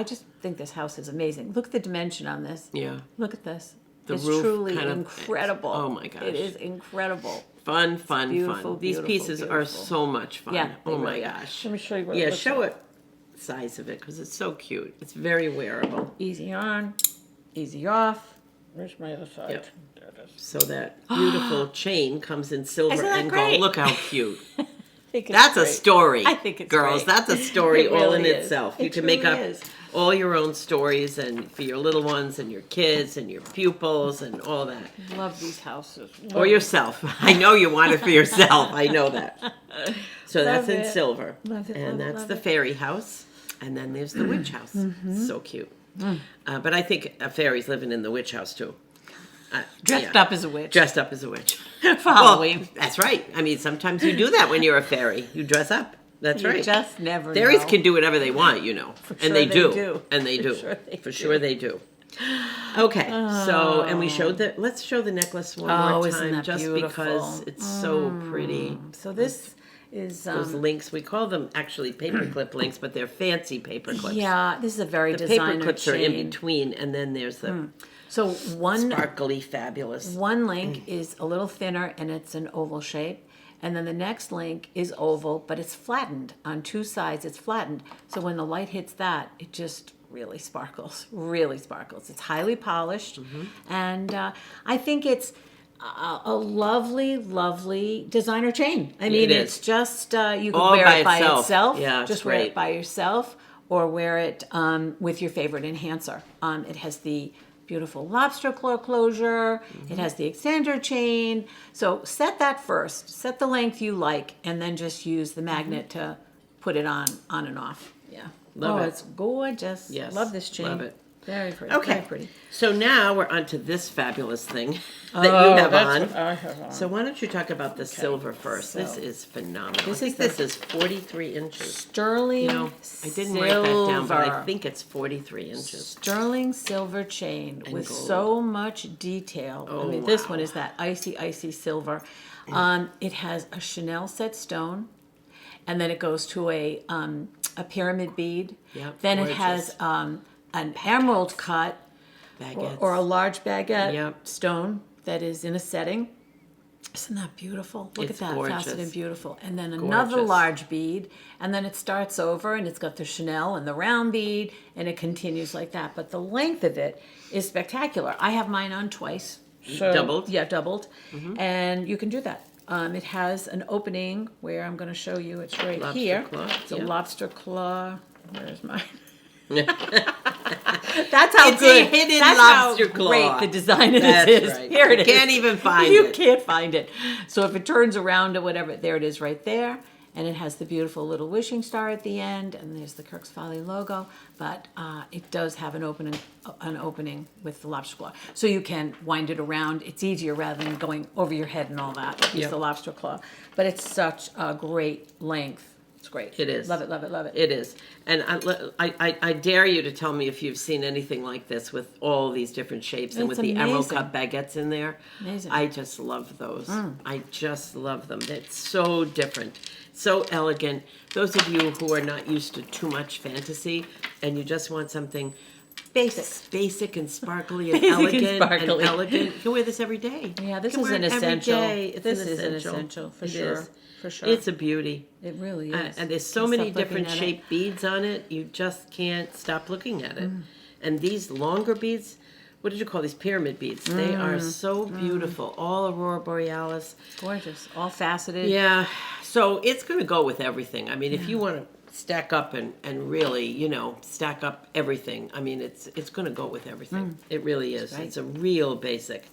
just think this house is amazing. Look at the dimension on this. Yeah. Look at this. The It's roof truly kind of- incredible. oh my gosh. It is incredible. Fun, fun, beautiful, fun. These beautiful, pieces are beautiful. so much fun. Yeah. they Oh my really are. gosh. Let me show you what it Yeah, looks show like. it. Size of it because it's so cute. It's very wearable. Easy on, easy off. Where's my other side? Yep. There it is. So that beautiful chain comes in silver Isn't that and great? gold. Look how cute. I think it's That's a great. story. I think it's girls. great. That's a story It all in really is. itself. It You can make truly up is. all your own stories and for your little ones and your kids and your pupils and all that. Love these houses. Or yourself. I know you want it for yourself. I know that. So that's Love in it. silver. Love it, And love it, that's love the it. fairy house. And then there's the witch house. Mm-hmm. So cute. But I think a fairy's living in the witch house too. Dressed Yeah. up as a witch. Dressed up as a witch. For Halloween. Well, that's right. I mean, sometimes you do that when you're a fairy. You dress up. That's You right. just never Fairies know. can do whatever they want, sure and they they do. do. And they do. sure they For do. sure they do. Okay, so and we showed the. Let's show the necklace one more Oh, isn't time, that just beautiful? because it's so pretty. So this is Those links, we call them actually paperclip links, but they're fancy paper clips. yeah. This is a very The paper designer clips chain. are in between, and then there's the So one sparkly, fabulous. one link is a little thinner and it's an oval shape. And then the next link is oval, but it's flattened on two sides. It's flattened. So when the light hits that, it just really sparkles, really sparkles. It's highly polished. And I think it's a lovely, lovely designer chain. I mean, It it's is. just, you can All wear by it by itself. itself. Yeah, it's just wear great. it by yourself or wear it with your favorite enhancer. It has the beautiful lobster claw closure. It has the extender chain. So set that first. Set the length you like, and then just use the magnet to put it on and off. Yeah. Love it. It's gorgeous. Yes, Love this chain. love it. Very pretty. Okay, Very pretty. so now we're onto this fabulous thing that you have on. I have on. So why don't you talk about the silver first? This so is phenomenal. this I think is this is 43 inches. Sterling You know, I didn't write that down, but I silver. think it's 43 inches. Sterling silver chain with gold. so much detail. I Oh, mean, this wow. one is that icy silver. It has a Chanel set stone, and then it goes to a pyramid bead. Yep, Then it gorgeous. has an emerald cut Baguettes. or a large baguette Yep. stone that is in a setting. Isn't that beautiful? Look It's at that, gorgeous. faceted and beautiful. And then another Gorgeous. large bead, and then it starts over, and it's got the Chanel and the round bead, and it continues like that. But the length of it is spectacular. I have mine on twice. So, Doubled? Yeah, doubled. And you can do that. It has an opening where I'm going to show you. It's right Lobster here. claw, It's a yeah. lobster claw. Where's mine? That's how It's good. a hidden That's lobster how claw. great the design of That's this is. right. Here it You is. can't even find You it. can't find it. So if it turns around or whatever, there it is right there. And it has the beautiful little wishing star at the end, and there's the Kirks Folly logo. But it does have an opening with the lobster claw, so you can wind it around. It's easier rather than going over your head and all that. Use Yep. the lobster claw, but it's such a great length. It's great. It is. Love it. Love it. Love it. It is. And I dare you to tell me if you've seen anything like this with all these different shapes and It's with the emerald amazing. cut baguettes in there. Amazing. I just love those. I just love them. It's so different, so elegant. Those of you who are not used to too much fantasy and you just want something basic and sparkly and Basic and elegant sparkly. elegant, you can wear this every day. Yeah, this You is can an wear it every essential. day. It's This is an essential for It sure. is. For sure. It's a beauty. It really is. And there's so Can't many stop looking different at it. shaped beads on it, you just can't stop looking at Mm. it. And these longer beads, what did you call these? Pyramid beads. They are so beautiful. All Aurora Borealis. Gorgeous. All faceted. Yeah. So it's going to go with everything. I mean, if you want to stack up and really, stack up everything, I mean, it's going to go with everything. It really is. right. It's a real basic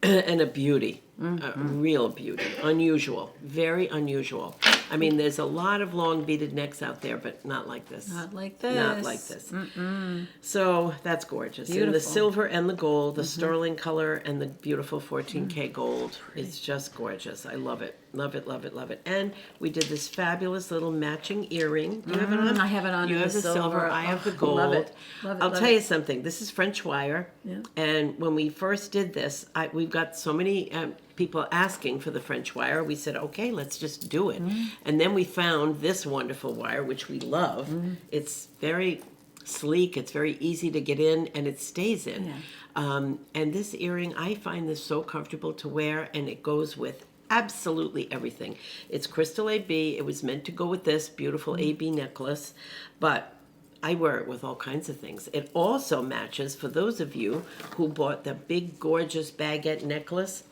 and a beauty. A real beauty. Unusual. Very unusual. I mean, there's a lot of long beaded necks out there, but not like this. Not like this. Not like this. So that's gorgeous. And the Beautiful. silver and the gold, the sterling color and the beautiful 14K gold. It's just gorgeous. I love it. Love it, love it, love it. And we did this fabulous little matching earring. Do you have it on? I have it on You in have the the silver. silver. I have the Oh, gold. love it. Love it, I'll love tell it. you something. This is French wire. Yeah. And when we first did this, we've got so many people asking for the French wire. We said, okay, let's just do it. And then we found this wonderful wire, which we love. It's very sleek. It's very easy to get in, and it stays in. Yeah. And this earring, I find this so comfortable to wear, and it goes with absolutely everything. It's crystal AB. It was meant to go with this beautiful AB necklace, but I wear it with all kinds of things. It also matches, for those of you who bought the big, gorgeous baguette necklace.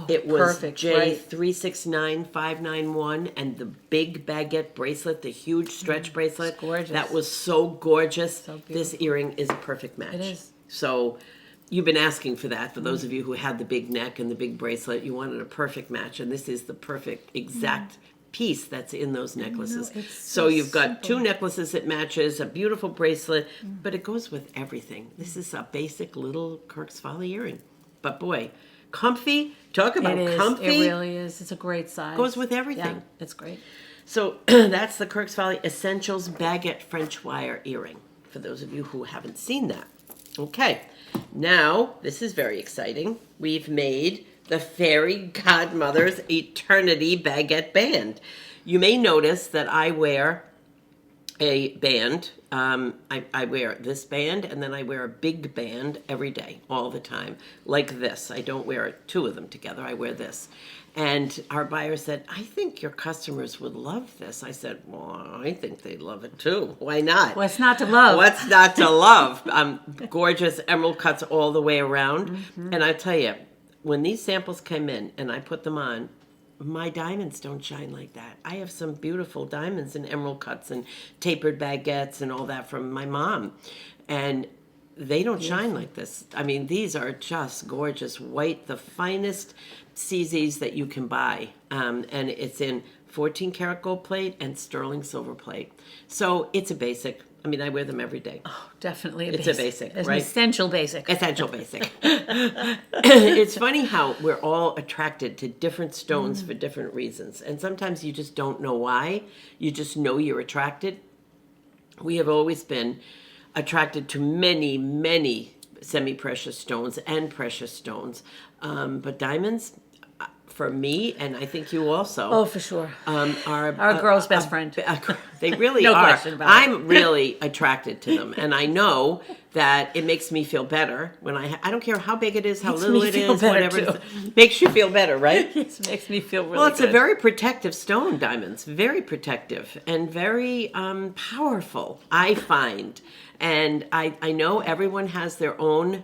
It was perfect, right. J369591, and the big baguette bracelet, the huge stretch bracelet. It's gorgeous. That was so gorgeous. So This earring is a perfect match. It is. So you've been asking for that. For those of you who had the big neck and the big bracelet, you wanted a perfect match, and this is the perfect exact piece that's in those necklaces. it's So so you've got simple. two necklaces that matches, a beautiful bracelet, but it goes with everything. This is a basic little Kirks Folly earring. But boy, comfy. Talk about It is. comfy. It really is. It's a great size. Goes with everything. Yeah, it's great. So that's the Kirks Folly Essentials Baguette French Wire Earring, for those of you who haven't seen that. Okay, now this is very exciting. We've made the Fairy Godmother's Eternity Baguette Band. You may notice that I wear a band. I wear this band, and then I wear a big band every day, all the time, like this. I don't wear two of them together. I wear this. And our buyer said, I think your customers would love this. I said, well, I think they'd love it too. Why not? What's not to love? What's not to love? Gorgeous emerald cuts all the way around. And I tell you, when these samples came in and I put them on, my diamonds don't shine like that. I have some beautiful diamonds and emerald cuts and tapered baguettes and all that from my mom. And they don't shine like this. I mean, these are just gorgeous white, the finest CZs that you can buy. And it's in 14 karat gold plate and sterling silver plate. So it's a basic. I mean, I wear them every day. Definitely It's a basic, It's right? an essential basic. Essential basic. It's funny how we're all attracted to different stones for different reasons. And sometimes you just don't know why. You just know you're attracted. We have always been attracted to many, many semi-precious stones and precious stones. But diamonds, for me, and I think you also. Oh, for sure. Are Our girl's best friend. They really No are. question about it. I'm really attracted to them, and I know that it makes me feel better when I don't care how big it is, how Makes little me it feel is, better, whatever. too. It makes you feel better, right? It makes me feel really Well, it's good. a very protective stone, diamonds. Very protective and very powerful, I find. And I know everyone has their own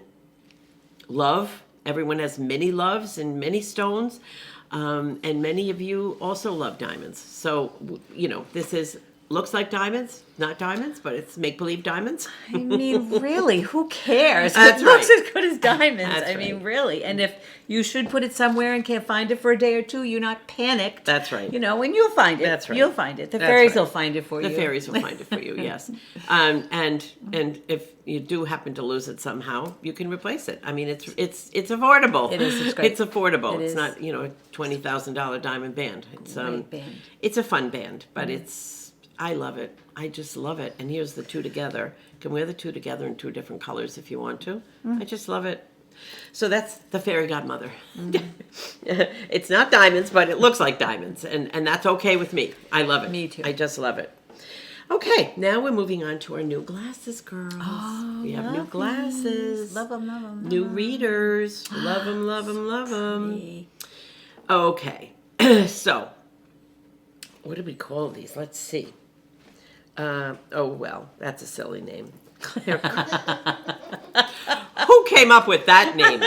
love. Everyone has many loves and many stones. And many of you also love diamonds. So, this looks like diamonds, not diamonds, but it's make-believe diamonds. I mean, really, who cares? That's It looks right. as good as diamonds. That's I mean, right. really. And if you should put it somewhere and can't find it for a day or two, you're not panicked. That's right. And you'll find it. That's right. You'll find it. The That's fairies right. will find it for you. The fairies will find it for you, yes. And if you do happen to lose it somehow, you can replace it. I mean, it's affordable. It is. It's great. It's affordable. It It's is. not a $20,000 diamond band. It's Great band. It's a fun band, but I love it. I just love it. And here's the two together. You can wear the two together in two different colors if you want to. I just love it. So that's the fairy godmother. It's not diamonds, but it looks like diamonds, and that's okay with me. I love it. Me too. I just love it. Okay, now we're moving on to our new glasses, girls. We have new glasses. Love them, love them. New readers. Love them, love them, love them. Pretty. Okay, so what do we call these? Let's see. That's a silly name. Who came up with that name?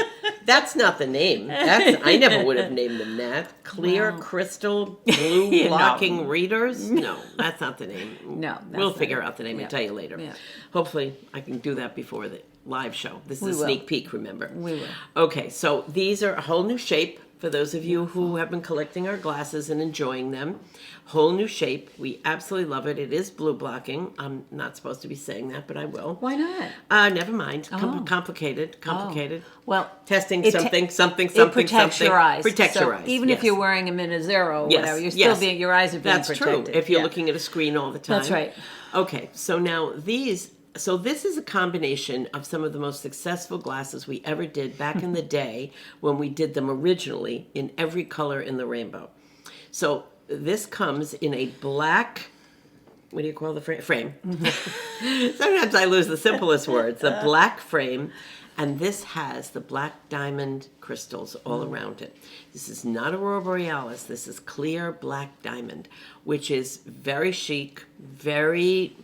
That's not the name. I never would have named them that. Clear crystal blue blocking readers? No, that's not the name. No, that's we'll not figure it. out the name Yeah. and tell you later. Yeah. Hopefully, I can do that before the live show. This is a will. sneak peek. Remember? We will. Okay, so these are a whole new shape for those of you who have been collecting our glasses and enjoying them. Whole new shape. We absolutely love it. It is blue blocking. I'm not supposed to be saying that, but I will. Why not? Never mind. Complicated. Well, Testing it something. It protects your eyes. Protects So your eyes. even yes. if you're wearing them in a zero or Yes, whatever, you're yes. still your eyes are being That's protected. true. If you're Yeah. looking at a screen all the time. That's right. Okay, so now so this is a combination of some of the most successful glasses we ever did back in the day when we did them originally in every color in the rainbow. So this comes in a black, what do you call the frame? Sometimes I lose the simplest words. The black frame, and this has the black diamond crystals all around it. This is not Aurora Borealis. This is clear black diamond, which is very chic, very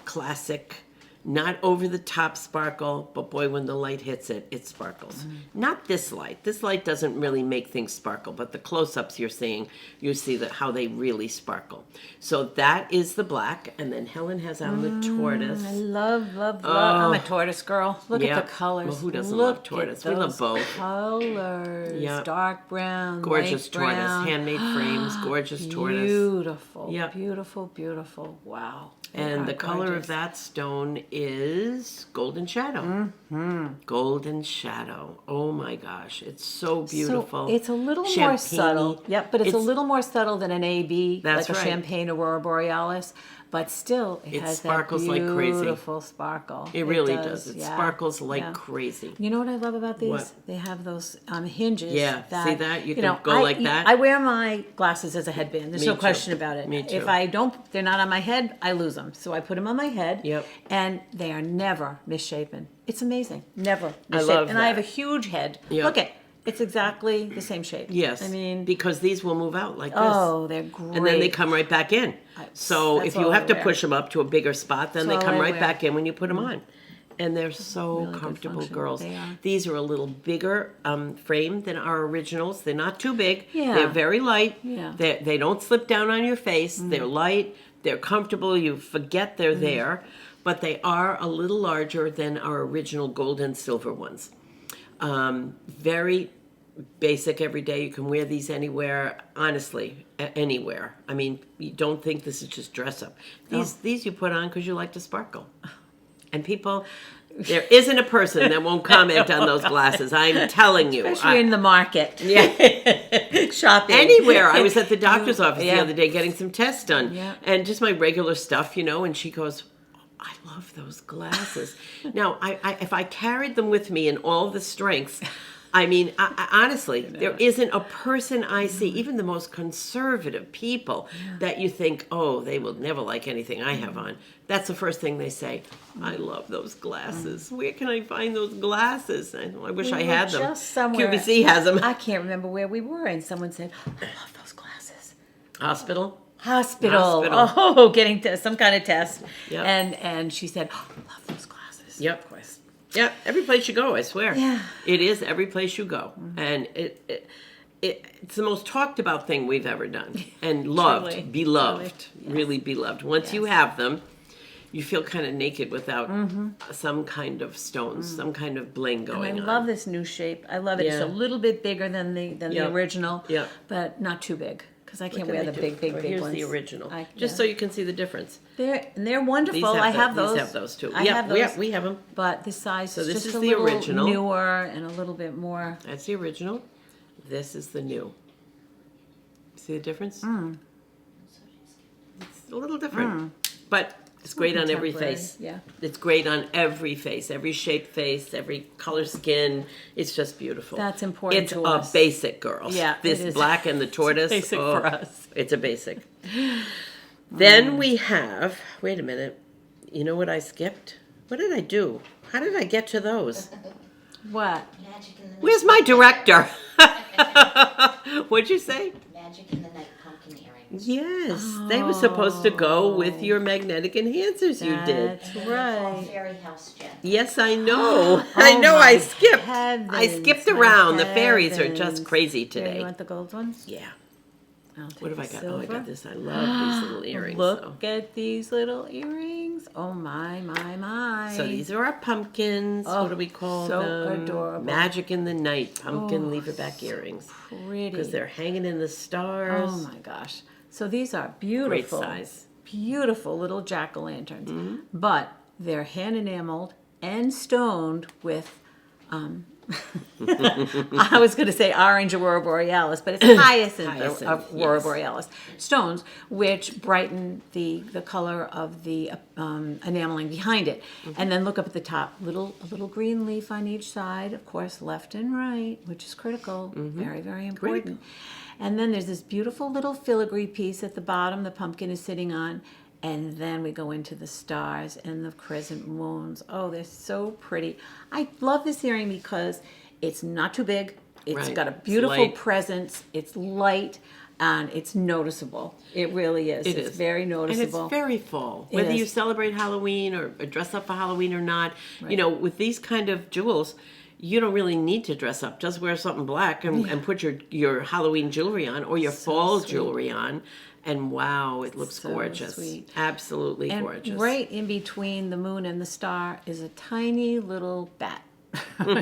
classic, not over the top sparkle, but boy, when the light hits it, it sparkles. Not this light. This light doesn't really make things sparkle, but the close-ups you see how they really sparkle. So that is the black, and then Helen has on the tortoise. I love. I'm a tortoise girl. Look Yeah. at the colors. Well, who doesn't Look love tortoise? At We love those both. colors. Yeah. Dark brown, Gorgeous light tortoise, brown. handmade frames, gorgeous tortoise. Beautiful. Yep. Beautiful. Wow. They And are the color of gorgeous. that stone is Golden Shadow. Golden Shadow. Oh my gosh, it's so beautiful. So it's a little more Champagne-y. subtle. Yep, but it's a It's- little more subtle than an AB, That's like a right. champagne Aurora Borealis. But still, it has sparkles that like crazy. beautiful sparkle. It really does. It yeah, sparkles like yeah. crazy. You know what I love about these? What? They have those go Yeah, see that? You can know, go like that. I wear my glasses as a headband. There's Me no too. question about it. Me too. If I don't, they're not on my head, I lose them. So I put them on my head. Yep. And they are never misshapen. It's amazing. Never I misshapen. love and I have a that. huge head. Yep. Look at it's exactly the same shape. Yes. I mean, because these will move out like this. oh, they're great. And then they come right back in. So that's if you all have I to wear. push them up to a bigger spot, then That's they all come I right wear. back in when you put them on. And they're so Really good comfortable, function. girls. They are. These are a little bigger frame than our originals. They're not too big. Yeah. They're very light. Yeah. They don't slip down on your face. They're light. They're comfortable. You forget they're there. But they are a little larger than our original gold and silver ones. Very basic every day. You can wear these anywhere, honestly, anywhere. I mean, you don't think this is just dress up. These you put on because you like to sparkle. And people, there isn't a person that won't comment on those glasses. I'm telling you. especially in the market. Yeah. Shopping. Anywhere. I was at the doctor's office yeah. the other day getting some tests done. Yeah. And just my regular stuff, and she goes, I love those glasses. Now, if I carried them with me in all the strengths, I mean, honestly, there isn't a person I see, even the most conservative people, that you think, oh, they will never like anything I have on. That's the first thing they say. I love those glasses. Where can I find those glasses? I wish I had them. Just somewhere. QVC has them. I can't remember where we were, and someone said, oh, I love those glasses. Hospital. Hospital. Oh, getting some kind of test. Yep. And she said, oh, I love those glasses. Yep. Of course. Yeah, every place you go, I swear. Yeah. It is every place you go. And it's the most talked about thing we've ever done. And loved, Truly. beloved, Truly. really beloved. Once you have them, you feel kind of naked without some kind of stones, some kind of bling going I on. love this new shape. I love it. It's Yeah. a little bit bigger than the Yep. original, Yep. but not too big because I can't What wear did the I big, do? big, big Here's ones. the original, I- just yeah. so you can see the difference. They're wonderful. I have those. These have those too. I Yep, have those. we have them. But the size So is this just is a the little original. newer and a little bit more. That's the original. This is the new. See the difference? It's a little different, but it's great on every Contemporary, face. yeah. It's great on every face, every shaped face, every color skin. It's just beautiful. That's important It's to a us. basic, girls. Yeah, This it is. black and the tortoise. basic oh, for us. It's a basic. Then we have, wait a minute. You know what I skipped? What did I do? How did I get to those? What? Magic in the Night. Where's my director? What'd you say? Magic in the Night pumpkin earrings. Yes, they were supposed to go with your magnetic enhancers you did. That's And then they're called right. Fairy House Jen. Yes, I know. I know my I skipped. heavens, I skipped my around. The fairies are heavens. just crazy Here, today. you want the gold ones? Yeah. I'll What have I take got? the Oh, I silver. got this. I love these little earrings. Look at these little earrings. Oh my, my, my. So these are our pumpkins. Oh, What do we call so them? adorable. Magic in the Night pumpkin Oh, lever-back earrings. pretty. Because they're hanging in the stars. Oh my gosh. So these are beautiful. Great size. Beautiful little jack-o'-lanterns. Mm-hmm. But they're hand enameled and stoned with I was going to say orange Aurora Borealis, but it's hyacinth, Hyacinth, Aurora yes. Borealis stones, which brighten the color of the enameling behind it. Mm-hmm. And then look up at the top, a little green leaf on each side, of course, left and right, which is critical, very, very important. And then there's this beautiful little filigree piece at the bottom the pumpkin is sitting on. And then we go into the stars and the crescent moons. Oh, they're so pretty. I love this earring because it's not too big. It's Right. got a It's beautiful light. presence. It's light and it's noticeable. It really is. It It's is. very And noticeable. it's very fall. It Whether is. you celebrate Halloween or dress up for Halloween or not, you know, with these kind of jewels, you don't really need to dress up. Just wear something black and put your Halloween jewelry on or your fall sweet. jewelry on. And wow, it looks So gorgeous. sweet. Absolutely And gorgeous. right in between the moon and the star is a tiny little bat.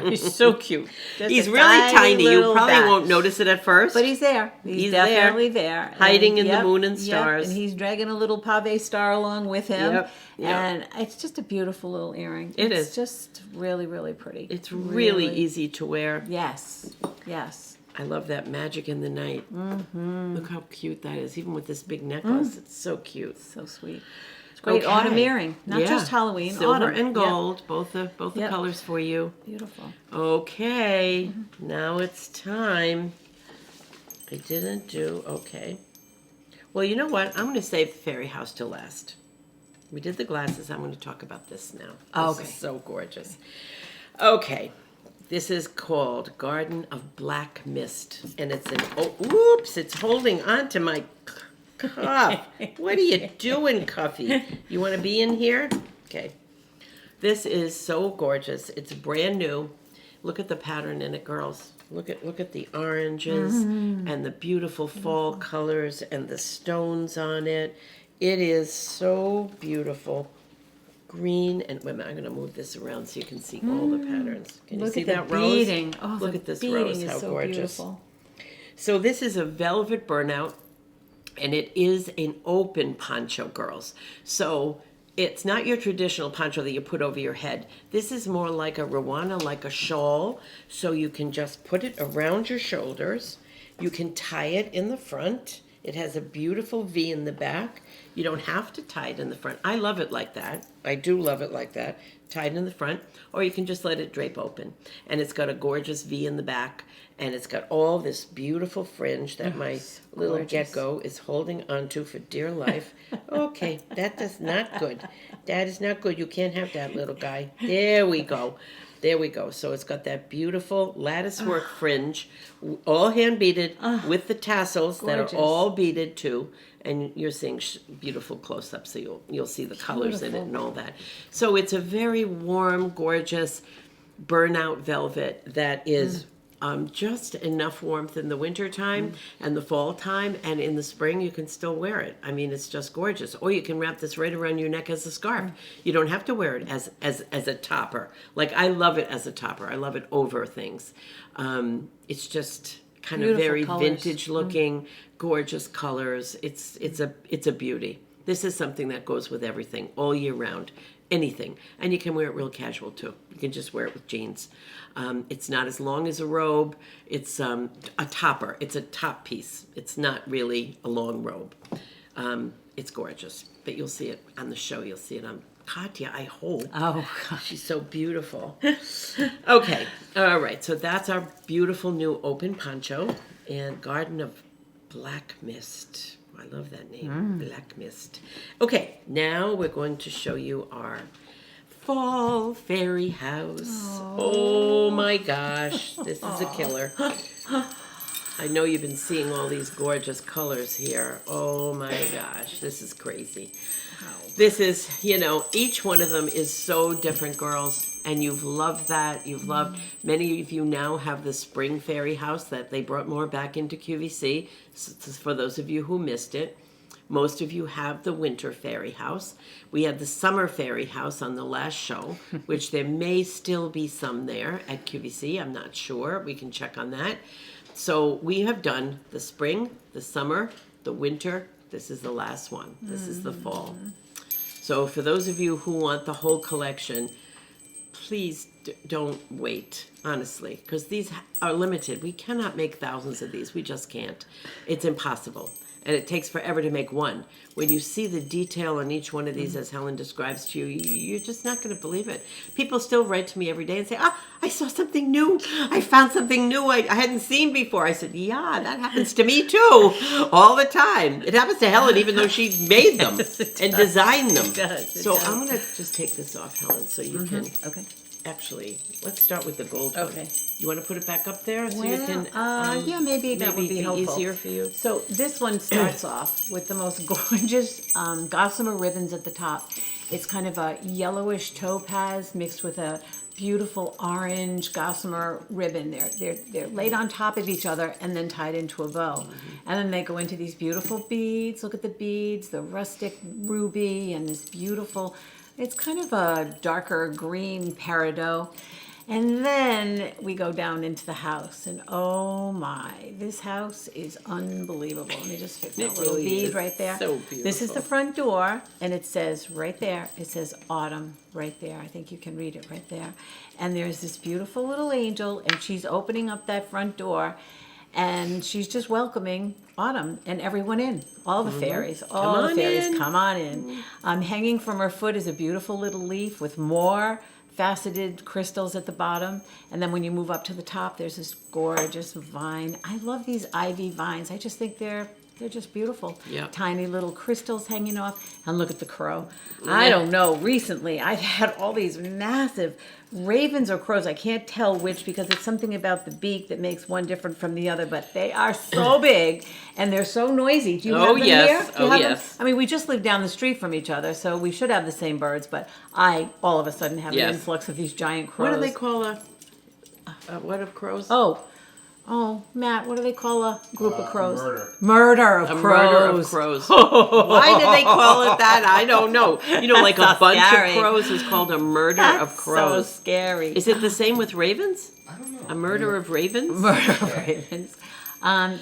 He's so cute. Just He's a really tiny. You little probably bat. won't notice it at first. But he's there. He's there, definitely there. hiding And in the moon and yep, stars. and he's dragging a little pave star along with him. Yep, yep. And it's just a beautiful little earring. It It's is. just really, really pretty. It's really easy to wear. Yes. Yes. I love that magic in the night. Mm-hmm. Look how cute that is. Even with this big necklace, it's so cute. So sweet. It's great Okay. autumn earring. Not Yeah. just Halloween. Silver autumn. and Yep. gold, both the Yep. colors for you. Beautiful. Okay, now it's time. I didn't do okay. Well, you know what? I'm going to save the fairy house till last. We did the glasses. I'm going to talk about this now. This Okay. is so gorgeous. Okay, this is called Garden of Black Mist, and it's an oops! It's holding on to my cuff. What are you doing, Cuffy? You want to be in here? Okay. This is so gorgeous. It's brand new. Look at the pattern in it, girls. Look at the oranges and the beautiful fall colors and the stones on it. It is so beautiful. Green and wait a minute, I'm going to move this around so you can see all the patterns. Can you Look see at that the rose? beading. Oh, Look the at this beading rose. is How so gorgeous. beautiful. So this is a velvet burnout, and it is an open poncho, girls. So it's not your traditional poncho that you put over your head. This is more like a Rwanda, like a shawl. So you can just put it around your shoulders. You can tie it in the front, It has a beautiful V in the back. You don't have to tie it in the front. I love it like that. I do love it like that. Tied in the front, or you can just let it drape open. And it's got a gorgeous V in the back, and it's got all this beautiful fringe that my little gecko is holding onto for dear life. Okay, that is not good. That is not good. You can't have that, little guy. There we go. There we go. So it's got that beautiful lattice work fringe, all hand beaded with the tassels that Gorgeous. are all beaded too. And you're seeing beautiful close-ups, so you'll see the colors in it and all that. So it's a very warm, gorgeous burnout velvet that is just enough warmth in the wintertime and the fall time, and in the spring you can still wear it. I mean, it's just gorgeous. Or you can wrap this right around your neck as a scarf. You don't have to wear it as a topper. Like, I love it as a topper. I love it over things. It's just kind of Beautiful very colors. vintage looking, gorgeous colors. It's a beauty. This is something that goes with everything all year round, anything. And you can wear it real casual too. You can just wear it with jeans. It's not as long as a robe. It's a topper. It's a top piece. It's not really a long robe. It's gorgeous, but you'll see it on the show. You'll see it on Katya, I hope. Oh, gosh. She's so beautiful. Okay, all right, so that's our beautiful new open poncho and Garden of Black Mist. I love that name, Black Mist. Okay, now we're going to show you our fall fairy house. Oh my gosh, this is a killer. I know you've been seeing all these gorgeous colors here. Oh my gosh, this is crazy. This is, each one of them is so different, girls, and you've loved that. You've loved, many of you now have the spring fairy house that they brought more back into QVC, so for those of you who missed it. Most of you have the winter fairy house. We had the summer fairy house on the last show, which there may still be some there at QVC. I'm not sure. We can check on that. So we have done the spring, the summer, the winter. This is the last one. This is the fall. So for those of you who want the whole collection, please don't wait, honestly, because these are limited. We cannot make thousands of these. We just can't. It's impossible. And it takes forever to make one. When you see the detail on each one of these, as Helen describes to you, you're just not going to believe it. People still write to me every day and say, I saw something new. I found something new I hadn't seen before. I said, yeah, that happens to me too, all the time. It happens to Helen, even though she made them and designed them. So I'm going to just take this off, Helen, so you can actually, let's start with the gold one. Okay. You want to put it back up there so you can... yeah, maybe that would be helpful. Easier for you. So this one starts off with the most gorgeous gossamer ribbons at the top. It's kind of a yellowish topaz mixed with a beautiful orange gossamer ribbon. They're laid on top of each other and then tied into a bow. And then they go into these beautiful beads. Look at the beads, the rustic ruby and this beautiful, it's kind of a darker green peridot. And then we go down into the house, and oh my, this house is unbelievable. Let me just fix that It little really bead is right there. so This is the beautiful. front door, and it says right there, it says autumn right there. I think you can read it right there. And there's this beautiful little angel, and she's opening up that front door, and she's just welcoming autumn and everyone in. All the fairies, all the on fairies, in. come on in. Hanging from her foot is a beautiful little leaf with more faceted crystals at the bottom, and then when you move up to the top, there's this gorgeous vine. I love these ivy vines. I just think they're just beautiful. Yep. Tiny little crystals hanging off, and look at the crow. I don't know. Recently, I've had all these massive ravens or crows. I can't tell which because it's something about the beak that makes one different from the other. But they are so big and they're so noisy. Do you have them yes. here? Do you Oh, have them? yes. I mean, we just live down the street from each other, so we should have the same birds. But I all of a sudden have Yes. an influx of these giant crows. What do they call what of crows? Oh, Matt, what do they call a group of crows? Murder. Murder of A crows. murder of crows. Why do they call it that? I don't know. Like That's a bunch scary. of crows is called a murder That's of crows. so scary. Is it the same with ravens? I don't know. A murder of ravens? Murder of ravens.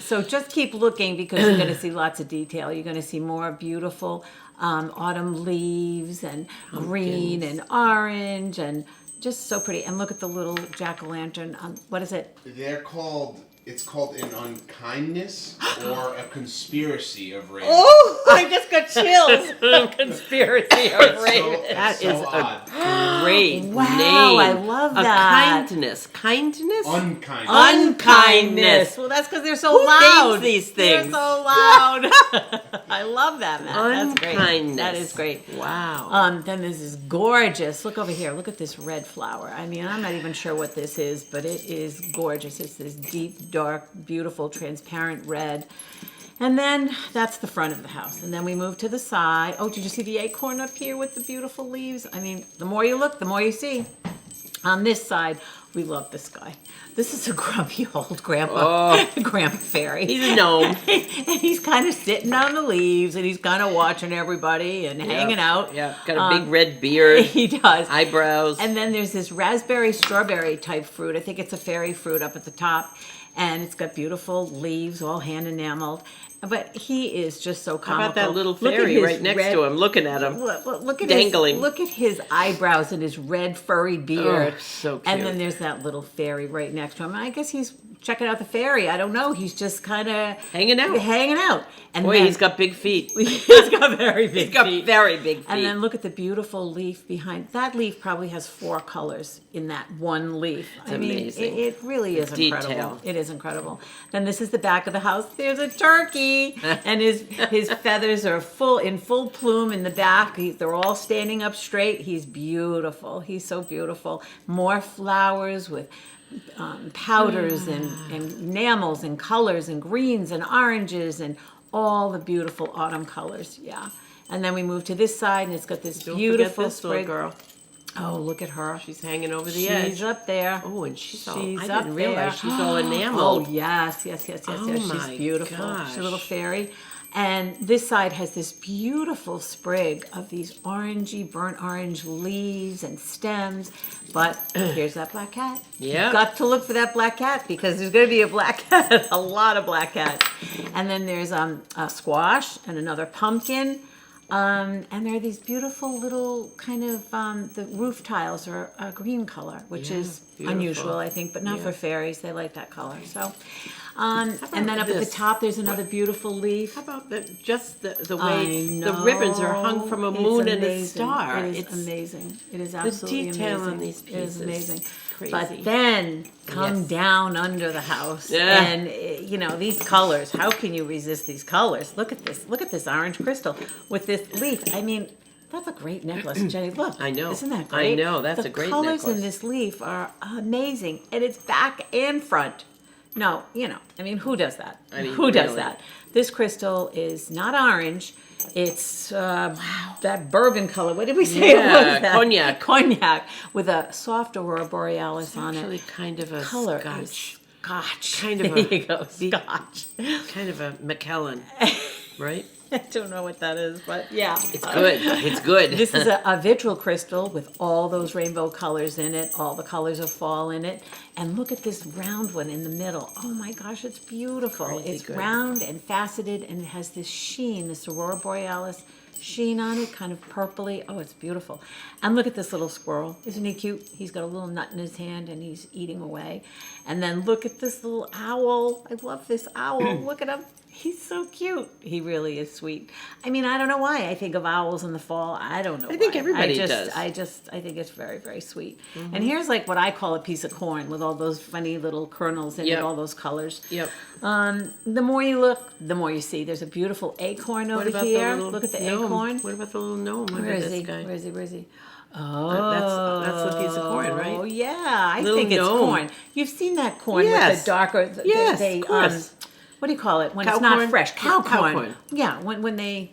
So just keep looking because you're going to see lots of detail. You're going to see more beautiful autumn leaves and green and orange and just so pretty. And look at the little jack-o'-lantern. What is it? They're called It's called an unkindness or a conspiracy of raven. Oh, I just got chills. Conspiracy of It's raven. That so is a odd. great Wow, name. I love A that. kindness. Kindness? Unkindness. Unkindness. Well, that's because they're so Who loud. names these They're things? so loud. I love that, man. That's great. Unkindness. That is great. Wow. Then there's this gorgeous, look over here, look at this red flower. I mean, I'm not even sure what this is, but it is gorgeous. It's this deep, dark, beautiful, transparent red. And then that's the front of the house. And then we move to the side. Oh, did you see the acorn up here with the beautiful leaves? I mean, the more you look, the more you see. On this side, we love this guy. This is a grumpy old grandpa, grandpa fairy. He's a gnome. And he's kind of sitting on the leaves, and he's kind of watching everybody and hanging out. Yeah, got a big red beard. He does. Eyebrows. And then there's this raspberry strawberry type fruit. I think it's a fairy fruit up at the top. And it's got beautiful leaves, all hand enameled. But he is just so comical. How about that little Look at fairy his right next red- to him, looking at him? Look at Dangling. look at his eyebrows and his red furry beard. Oh, so And cute. then there's that little fairy right next to him. I guess he's checking out the fairy. I don't know. He's just kind of Hanging out. Hanging out. And Boy, then, he's got big feet. he's got very big He's got feet. very big feet. And then look at the beautiful leaf behind. That leaf probably has 4 colors in that one leaf. I mean, amazing. it really is The incredible. detail. It is incredible. Then this is the back of the house. There's a turkey, and his feathers are in full plume in the back. They're all standing up straight. He's beautiful. He's so beautiful. More flowers with powders and enamels and colors and greens and oranges and all the beautiful autumn colors. Yeah. And then we move to this side, and it's got this Don't beautiful forget this little sprig. girl. Oh, look at her. She's hanging over the She's edge. up there. Oh, and she's all, She's I up didn't realize there. she's all Oh, enameled. yes. Oh, She's my beautiful. gosh. She's a little fairy. And this side has this beautiful sprig of these orangey, burnt orange leaves and stems. But here's that black cat. Yeah. You've got to look for that black cat because there's going to be a black cat, a lot of black cats. And then there's a squash and another pumpkin. And there are these beautiful little kind of, the roof tiles are a green color, which is beautiful. unusual, I think, but not Yeah. for fairies. They like that color. So, and then up at the this? top, there's another beautiful leaf. How about just the I way know. the ribbons are hung from a It's moon and a amazing. star? It is It's amazing. It is absolutely detail amazing. on these It is pieces. amazing. Crazy. But then come Yes. down under the house, Yeah. and these colors. How can you resist these colors? Look at this. Look at this orange crystal with this leaf. I mean. That's a great necklace, Jenny. Look, I know. Isn't that I great? know, that's the a great colors in necklace. this leaf are amazing, and it's back and front. No, I mean, who does that? I mean, who does really. that? This crystal is not orange. It's that bourbon color. What did we say? Yeah, What was that? cognac. Cognac with a soft aurora borealis on Actually, it. kind of a Color Scotch. is Scotch. Kind of there a- you go, Scotch. Kind of a Macallan, right? I don't know what that is, but yeah. It's good. It's good. This is a vitriol crystal with all those rainbow colors in it, all the colors of fall in it. And look at this round one in the middle. Oh my gosh, it's beautiful. Crazy It's good. round and faceted, and it has this sheen, this aurora borealis sheen on it, kind of purpley. Oh, it's beautiful. And look at this little squirrel. Isn't he cute? He's got a little nut in his hand, and he's eating away. And then look at this little owl. I love this owl. Look at him. He's so cute. He really is sweet. I mean, I don't know why I think of owls in the fall. I don't know. I think why. everybody I does. I think it's very, very sweet. And here's like what I call a piece of corn with all those funny little kernels in it, Yep. all those colors. Yep. The more you look, the more you see. There's a beautiful acorn What over about here. the little Look at the gnome? acorn. What about the little gnome under Where is this he? guy? Where is he? Where is he? Oh, That's the piece of corn, right? Oh yeah, I Little think it's gnome. corn. You've seen that corn with Yes. the darker. Yes, of course. What do you call it when Cow it's not corn? fresh? Cow Cow corn. corn. Yeah, when they.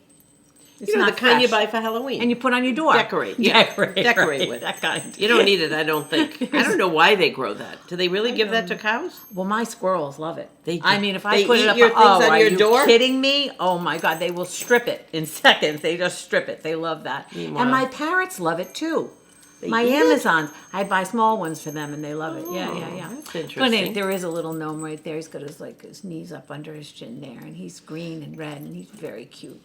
It's You know, the not kind you fresh. buy for Halloween. And you put on your door. Decorate, yeah. Decorate Decorate right, with. that kind. You don't need it, I don't think. I don't know why they grow that. Do they really give that to cows? Well, my squirrels love it. They do. I mean, if I They put eat it up, your things on are your you door? kidding me? Oh my God, they will strip it in seconds. They just strip it. They love that. Meanwhile- And my parrots love it too. My eat it? Amazons, I buy small ones for them, and they love it. Yeah. that's But interesting. there is a little gnome right there. He's got his knees up under his chin there, and he's green and red, and he's very cute.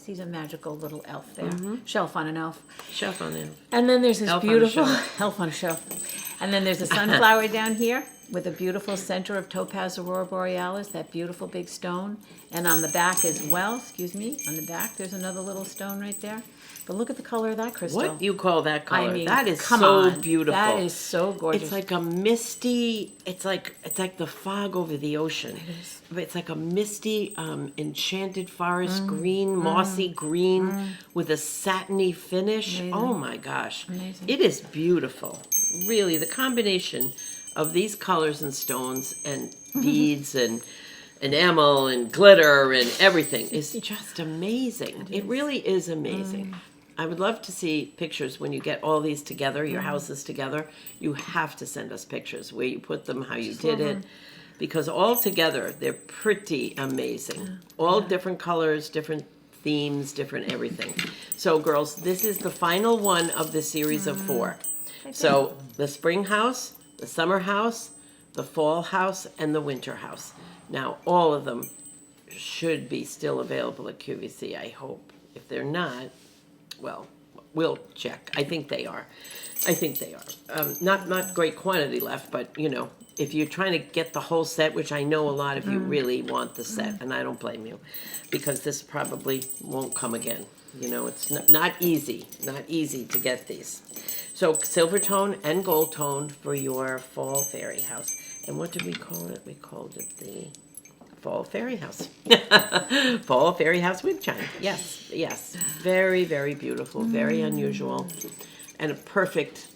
He's a magical little elf there. Shelf on an elf. Shelf on them. And then there's this Elf on a beautiful shelf. elf on a shelf. And then there's a sunflower down here. with a beautiful center of Topaz Aurora Borealis, that beautiful big stone. And on the back as well, excuse me, on the back, there's another little stone right there. But look at the color of that crystal. What do you call that color? I mean, that is come so on. beautiful. That is so gorgeous. It's like a misty. It's like the fog over the ocean. It is. It's like a misty, enchanted forest green, mossy green with a satiny finish. Amazing. Oh my gosh, Amazing. it is beautiful. Really, the combination of these colors and stones and beads and enamel and glitter and everything is just amazing. It really is amazing. I would love to see pictures when you get all these together, your houses together. You have to send us pictures where you put them, how you did it, because all together they're pretty amazing. All different colors, different themes, different everything. So girls, this is the final one of the series of 4. So the spring house, the summer house, the fall house, and the winter house. Now, all of them should be still available at QVC, I hope. If they're not, well, we'll check. I think they are. Not great quantity left, but, you know, if you're trying to get the whole set, which I know a lot of you really want the set, and I don't blame you, because this probably won't come again. You know, it's not easy to get these. So silver tone and gold tone for your fall fairy house. And what did we call it? We called it the fall fairy house. Fall fairy house wind chime. Yes. Very, very beautiful, very unusual, and a perfect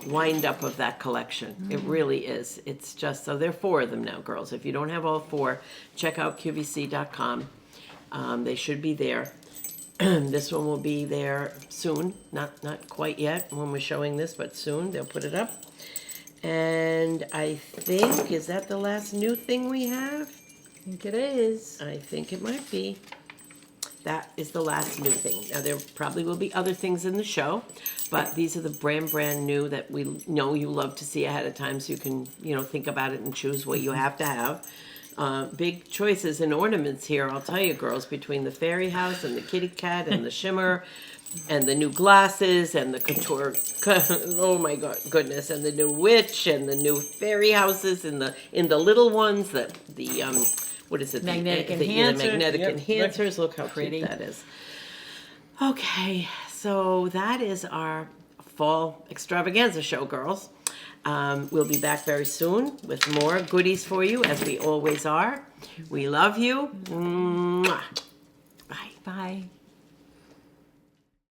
wind up of that collection. It really is. It's just, so there are 4 of them now, girls. If you don't have all 4, check out QVC.com. They should be there. This one will be there soon. Not quite yet when we're showing this, but soon they'll put it up. And I think, is that the last new thing we have? I think it is. I think it might be. That is the last new thing. Now, there probably will be other things in the show, but these are the brand new that we know you love to see ahead of time, so you can, you know, think about it and choose what you have to have. Big choices in ornaments here, I'll tell you, girls, between the fairy house and the kitty cat and the shimmer and the new glasses and the couture, oh my goodness, and the new witch and the new fairy houses and the little ones, the what is it? Magnetic the enhancers. magnetic Yep. enhancers. Look how Pretty. cute that is. Okay, so that is our fall extravaganza show, girls. We'll be back very soon with more goodies for you, as we always are. We love you. Mwah. Bye. Bye.